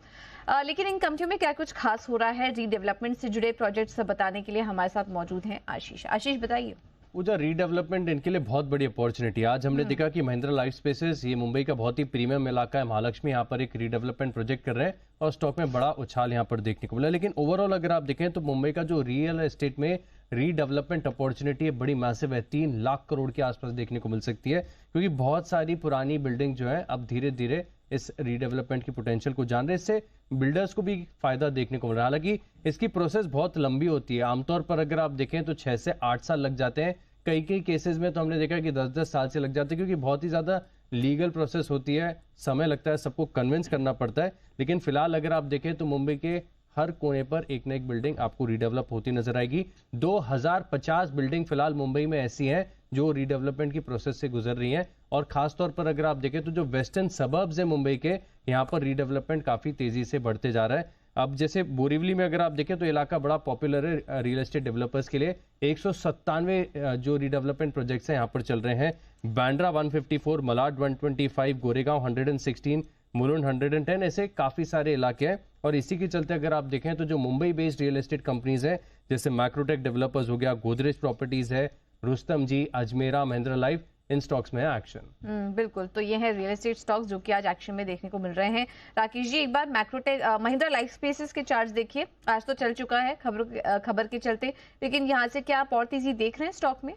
Speaker 3: लेकिन इन कंपनियों में क्या कुछ खास हो रहा है? रीडेवलपमेंट से जुड़े प्रोजेक्ट्स बताने के लिए हमारे साथ मौजूद हैं आशीष। आशीष बताइए।
Speaker 15: पूजा, रीडेवलपमेंट इनके लिए बहुत बड़ी अपॉर्चुनिटी है। आज हमने देखा कि महिंद्रा लाइफ स्पेसेस, ये मुंबई का बहुत ही प्रीमियम इलाका है, महालक्ष्मी, यहाँ पर एक रीडेवलपमेंट प्रोजेक्ट कर रहे हैं और स्टॉक में बड़ा उछाल यहाँ पर देखने को मिला। लेकिन ओवरऑल अगर आप देखें तो मुंबई का जो रियल एस्टेट में रीडेवलपमेंट अपॉर्चुनिटी है बड़ी मैसिव है, 3 लाख करोड़ के आसपास देखने को मिल सकती है, क्योंकि बहुत सारी पुरानी बिल्डिंग जो है अब धीरे धीरे इस रीडेवलपमेंट की पोटेंशियल को जान रहे हैं। इससे बिल्डर्स को भी फायदा देखने को मिल रहा है। हालांकि इसकी प्रोसेस बहुत लंबी होती है, आमतौर पर अगर आप देखें तो 6 से 8 साल लग जाते हैं, कई कई केसेस में तो हमने देखा कि 10-10 साल से लग जाते हैं, क्योंकि बहुत ही ज़्यादा लीगल प्रोसेस होती है, समय लगता है, सबको कन्विंस करना पड़ता है। लेकिन फिलहाल अगर आप देखें तो मुंबई के हर कोने पर एक ना एक बिल्डिंग आपको रीडेवलप होती नजर आएगी। 2050 बिल्डिंग फिलहाल मुंबई में ऐसी हैं जो रीडेवलपमेंट की प्रोसेस से गुजर रही हैं। और खासतौर पर अगर आप देखें तो जो वेस्टर्न सबर्ब्स है मुंबई के, यहाँ पर रीडेवलपमेंट काफी तेजी से बढ़ते जा रहा है। अब जैसे बोरीवली में अगर आप देखें तो इलाका बड़ा पॉपुलर है रियल एस्टेट डेवलपर्स के लिए। 197 जो रीडेवलपमेंट प्रोजेक्ट्स हैं यहाँ पर चल रहे हैं। बांद्रा 154, मलाड 125, गोरेगांव 116, मुलुंड 110, ऐसे काफी सारे इलाके हैं। और इसी के चलते अगर आप देखें तो जो Mumbai based real estate companies है, जैसे मैक्रोटेक डेवलपर्स हो गया, गोदरेज प्रॉपर्टीज है, रुस्तम जी, अजमेरा, महिंद्रा लाइफ, इन स्टॉक्स में है एक्शन।
Speaker 3: बिल्कुल, तो ये है रियल एस्टेट स्टॉक्स जो कि आज एक्शन में देखने को मिल रहे हैं। राकेश जी, एक बार मैक्रोटेक महिंद्रा लाइफ स्पेसेस के चार्ट्स देखिए। आज तो चल चुका है खबर के चलते, लेकिन यहाँ से क्या आप और तेजी देख रहे हैं स्टॉक में?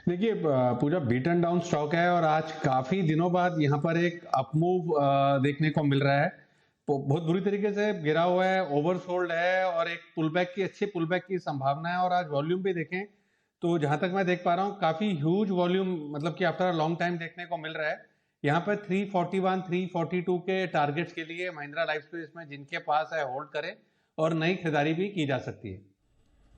Speaker 4: देखिए पूजा, बीट एंड डाउन स्टॉक है और आज काफी दिनों बाद यहाँ पर एक अपमूव देखने को मिल रहा है। बहुत बुरी तरीके से गिरा हुआ है, ओवरसोल्ड है और एक पुलबैक की अच्छी पुलबैक की संभावना है। और आज वॉल्यूम भी देखें तो जहां तक मैं देख पा रहा हूँ काफी ह्यूज वॉल्यूम, मतलब कि आफ्टर अ लॉन्ग टाइम देखने को मिल रहा है। यहाँ पर 341, 342 के टारगेट्स के लिए महिंद्रा लाइफ स्पेस में जिनके पास है होल्ड करें और नई खरीदारी भी की जा सकती है।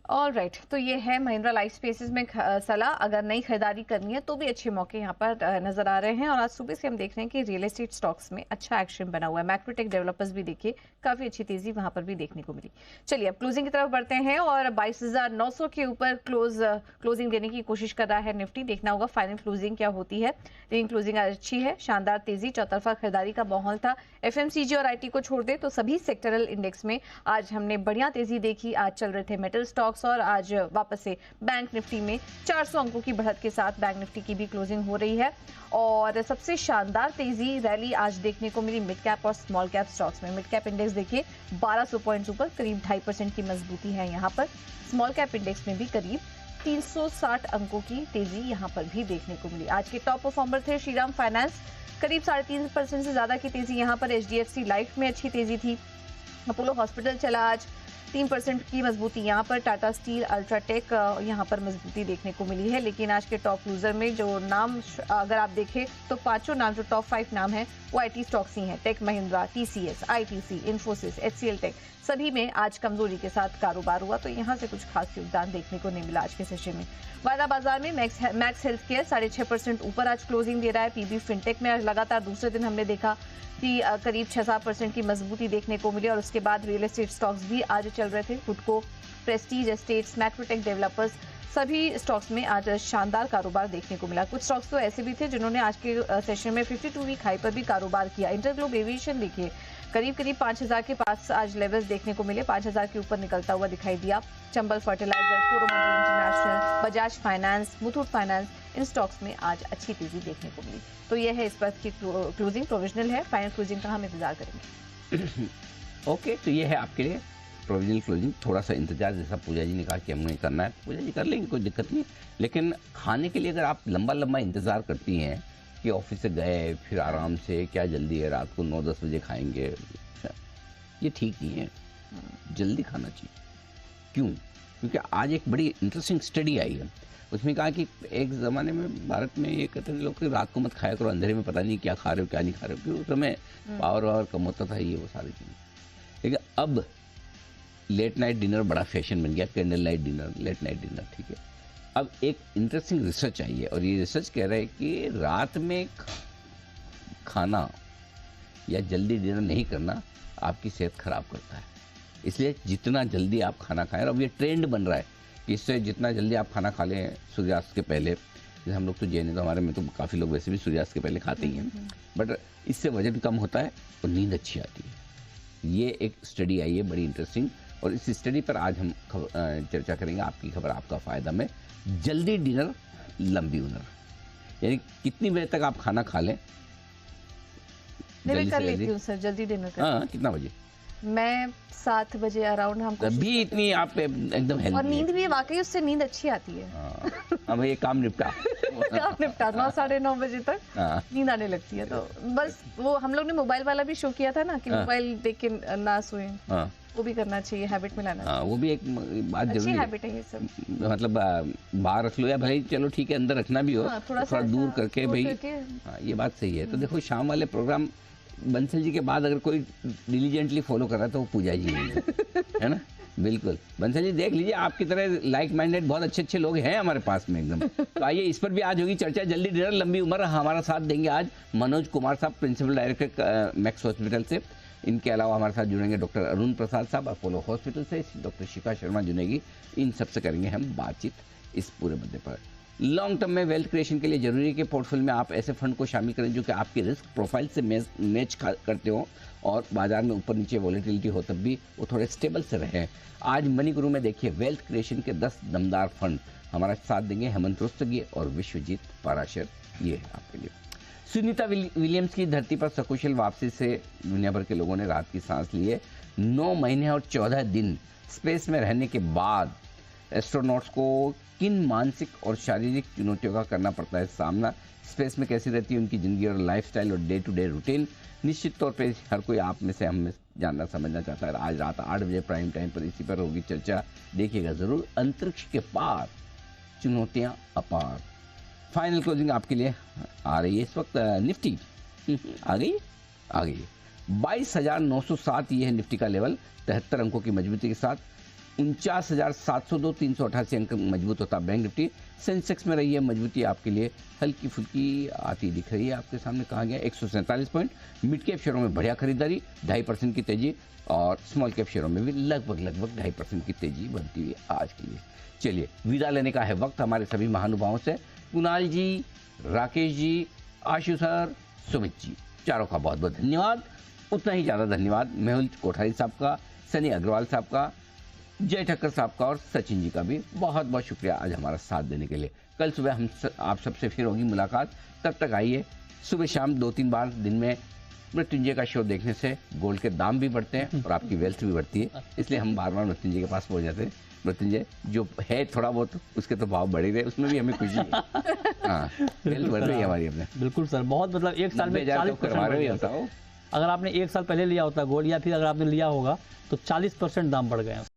Speaker 3: ऑल राइट, तो ये है महिंद्रा लाइफ स्पेसेस में सलाह। अगर नई खरीदारी करनी है तो भी अच्छे मौके यहाँ पर नजर आ रहे हैं। और आज सुबह से हम देख रहे हैं कि रियल एस्टेट स्टॉक्स में अच्छा एक्शन बना हुआ है। मैक्रोटेक डेवलपर्स भी देखिए, काफी अच्छी तेजी वहां पर भी देखने को मिली। चलिए अब क्लोजिंग की तरफ बढ़ते हैं और 22,900 के ऊपर क्लोजिंग देने की कोशिश कर रहा है निफ्टी। देखना होगा फाइनल क्लोजिंग क्या होती है, लेकिन क्लोजिंग आज अच्छी है, शानदार तेजी, चौतरफा खरीदारी का माहौल था। एफएमसीजी और आईटी को छोड़ दे तो सभी सेक्टरल इंडेक्स में आज हमने बढ़िया तेजी देखी। आज चल रहे थे मेटल स्टॉक्स और आज वापस से बैंक निफ्टी में 400 अंकों की बढ़त के साथ बैंक निफ्टी की भी क्लोजिंग हो रही है। और सबसे शानदार तेजी रैली आज देखने को मिली मिड कैप और स्मॉल कैप स्टॉक्स में। मिड कैप इंडेक्स देखिए 1200 पॉइंट्स ऊपर, करीब 2.5% की मजबूती है यहाँ पर। स्मॉल कैप इंडेक्स में भी करीब 360 अंकों की तेजी यहाँ पर भी देखने को मिली। आज के टॉप परफॉर्मर थे श्रीराम फाइनेंस, करीब 3.5% से ज्यादा की तेजी यहाँ पर। HDFC लाइफ में अच्छी तेजी थी। अपोलो हॉस्पिटल चला आज 3% की मजबूती यहाँ पर। टाटा स्टील, अल्ट्राटेक यहाँ पर मजबूती देखने को मिली है। लेकिन आज के टॉप लूजर में जो नाम अगर आप देखें तो 5 नाम जो टॉप 5 नाम है वो आईटी स्टॉक्स ही हैं। Tech Mahindra, TCS, ITC, Infosys, HCL tech, सभी में आज कमजोरी के साथ कारोबार हुआ। तो यहाँ से कुछ खास योगदान देखने को नहीं मिला आज के सेशन में। वायदा बाजार में मैक्स हेल्थ केयर 6.5% ऊपर आज क्लोजिंग दे रहा है। PB फिनटेक में लगातार दूसरे दिन हमने देखा कि करीब 6-7% की मजबूती देखने को मिली। और उसके बाद रियल एस्टेट स्टॉक्स भी आज चल रहे थे। हुडको, प्रेस्टीज एस्टेट्स, मैक्रोटेक डेवलपर्स, सभी स्टॉक्स में आज शानदार कारोबार देखने को मिला। कुछ स्टॉक्स तो ऐसे भी थे जिन्होंने आज के सेशन में 52 वीक हाई पर भी कारोबार किया। इंटरग्लोब एविएशन देखिए करीब 5,000 के पास आज लेवल्स देखने को मिले, 5,000 के ऊपर निकलता हुआ दिखाई दिया। Chambal fertiliser, Coromandel international, Bajaj finance, Muthoot finance, इन स्टॉक्स में आज अच्छी तेजी देखने को मिली। तो यह है इस पर की क्लोजिंग, प्रोविजनल है। फाइनल क्लोजिंग का हम इंतजार करेंगे।
Speaker 1: ओके, तो ये है आपके लिए प्रोविजनल क्लोजिंग। थोड़ा सा इंतजार, जैसा पूजा जी ने कहा कि हमें करना है, पूजा जी कर लेंगे, कोई दिक्कत नहीं। लेकिन खाने के लिए अगर आप लंबा इंतजार करती हैं कि ऑफिस से गए फिर आराम से, क्या जल्दी है, रात को 9-10 बजे खाएंगे, ये ठीक नहीं है। जल्दी खाना चाहिए। क्यों? क्योंकि आज एक बड़ी इंटरेस्टिंग स्टडी आई है। उसमें कहा कि एक ज़माने में भारत में ये कहते थे लोग कि रात को मत खाया करो, अंधेरे में पता नहीं क्या खा रहे हो क्या नहीं खा रहे हो, क्योंकि उस समय पावर कम होता था, ये वो सारी चीज़ें। लेकिन अब लेट नाइट डिनर बड़ा फैशन बन गया, candle light dinner, late night dinner, ठीक है। अब एक इंटरेस्टिंग रिसर्च आई है और ये रिसर्च कह रहा है कि रात में खाना या जल्दी डिनर नहीं करना आपकी सेहत खराब करता है। इसलिए जितना जल्दी आप खाना खाएं, और अब ये ट्रेंड बन रहा है कि इससे जितना जल्दी आप खाना खा लें सूर्यास्त के पहले, जैसे हम लोग तो जैन है तो हमारे में तो काफ़ी लोग वैसे भी सूर्यास्त के पहले खाते ही हैं, बट इससे वजन कम होता है और नींद अच्छी आती है। ये एक स्टडी आई है बड़ी इंटरेस्टिंग, और इस स्टडी पर आज हम चर्चा करेंगे। आपकी खबर आपका फ़ायदा में। जल्दी डिनर, लंबी उम्र, यानी कितनी बजे तक आप खाना खा लें।
Speaker 3: मैं कर लेती हूँ सर, जल्दी डिनर कर।
Speaker 1: हाँ, कितना बजे?
Speaker 3: मैं 7 बजे अराउंड हम
Speaker 1: तभी इतनी आप एकदम
Speaker 3: और
Speaker 1: हेल्दी
Speaker 3: नींद भी वाकई उससे नींद अच्छी आती है।
Speaker 1: अब ये काम निपटा
Speaker 3: काम निपटा 9 साढ़े 9 बजे तक
Speaker 1: हाँ।
Speaker 3: नींद आने लगती है। तो बस वो हम लोग ने मोबाइल वाला भी शो किया था ना कि
Speaker 1: हाँ।
Speaker 3: मोबाइल देख के ना सोए,
Speaker 1: हाँ।
Speaker 3: वो भी करना चाहिए, हैबिट में लाना
Speaker 1: हाँ,
Speaker 3: चाहिए।
Speaker 1: वो भी एक बात
Speaker 3: अच्छी
Speaker 1: जरूरी है।
Speaker 3: हैबिट है ये सब।
Speaker 1: मतलब बाहर रख लो या भाई चलो ठीक है अंदर रखना भी हो,
Speaker 3: हाँ, थोड़ा
Speaker 1: थोड़ा
Speaker 3: सा
Speaker 1: दूर करके
Speaker 3: दूर
Speaker 1: भाई
Speaker 3: करके।
Speaker 1: हाँ, ये बात सही है। तो देखो शाम वाले प्रोग्राम बंसल जी के बाद अगर कोई डिलीजेंटली फॉलो कर रहा है तो वो पूजा जी है ना। बिल्कुल बंसल जी देख लीजिए, आपकी तरह लाइक माइंडेड बहुत अच्छे अच्छे लोग हैं हमारे पास में एकदम। तो आइए इस पर भी आज होगी चर्चा जल्दी। डिनर लंबी उम्र हमारा साथ देंगे आज मनोज कुमार साहब, प्रिंसिपल डायरेक्टर मैक्स हॉस्पिटल से। इनके अलावा हमारे साथ जुड़ेंगे डॉक्टर अरुण प्रसाद साहब अपोलो हॉस्पिटल से, डॉक्टर शिखा शर्मा जुड़ेगी। इन सबसे करेंगे हम बातचीत इस पूरे मुद्दे पर। लॉन्ग टर्म में वेल्थ क्रिएशन के लिए जरूरी है कि पोर्टफोलियो में आप ऐसे फंड को शामिल करें जो कि आपकी रिस्क प्रोफाइल से मैच करते हो और बाजार में ऊपर नीचे वॉलेटिलिटी हो तब भी वो थोड़े स्टेबल से रहे। आज मनी गुरु में देखिए वेल्थ क्रिएशन के 10 दमदार फंड हमारा साथ देंगे हेमंत रुस्तगी और विश्वजीत पाराशर। ये है आपके लिए। सुनीता विलियम्स की धरती पर सकुशल वापसी से दुनिया भर के लोगों ने रात की सांस ली है। 9 महीने और 14 दिन स्पेस में रहने के बाद एस्ट्रोनॉट्स को किन मानसिक और शारीरिक चुनौतियों का करना पड़ता है सामना, स्पेस में कैसी रहती है उनकी जिंदगी और लाइफस्टाइल और डे टू डे रूटीन, निश्चित तौर पे हर कोई आप में से हम में जानना समझना चाहता है। आज रात 8 बजे प्राइम टाइम पर इसी पर होगी चर्चा, देखिएगा जरूर। अंतरिक्ष के पार चुनौतियां अपार। फाइनल क्लोजिंग आपके लिए आ रही है इस वक्त। निफ्टी आ गई 22,907 ये है निफ्टी का लेवल, 73 अंकों की मजबूती के साथ। 49,702 388 अंक मजबूत होता बैंक निफ्टी। सेंसेक्स में रही है मजबूती आपके लिए हल्की फुल्की आती दिख रही है आपके सामने। कहा गया 147 पॉइंट। मिड कैप शेयरों में बढ़िया खरीदारी, 2.5% की तेजी और स्मॉल कैप शेयरों में भी लगभग 2.5% की तेजी बनती हुई आज के लिए। चलिए विदा लेने का है वक्त हमारे सभी महानुभावों से। कुणाल जी, राकेश जी, आशु सर, सुमित जी, चारों का बहुत बहुत धन्यवाद। उतना ही ज़्यादा धन्यवाद मेहुल कोठारी साहब का, सनी अग्रवाल साहब का, जय ठक्कर साहब का और सचिन जी का भी बहुत बहुत शुक्रिया आज हमारा साथ देने के लिए। कल सुबह हम आप सबसे फिर होगी मुलाकात। तब तक आइए, सुबह शाम 2-3 बार दिन में मृत्युंजय का शो देखने से गोल्ड के दाम भी बढ़ते हैं और आपकी वेल्थ भी बढ़ती है, इसलिए हम बार बार मृत्युंजय के पास पहुंच जाते हैं। मृत्युंजय जो है थोड़ा बहुत उसके तो भाव बढ़े रहे, उसमें भी हमें खुशी है। हाँ, वेल्थ बढ़ रही है हमारी अपने।
Speaker 18: बिल्कुल सर, बहुत मतलब एक साल में 40%
Speaker 1: करवा रहे होता हो।
Speaker 18: अगर आपने एक साल पहले लिया होता गोल्ड या फिर अगर आपने लिया होगा तो 40% दाम बढ़ गए हैं।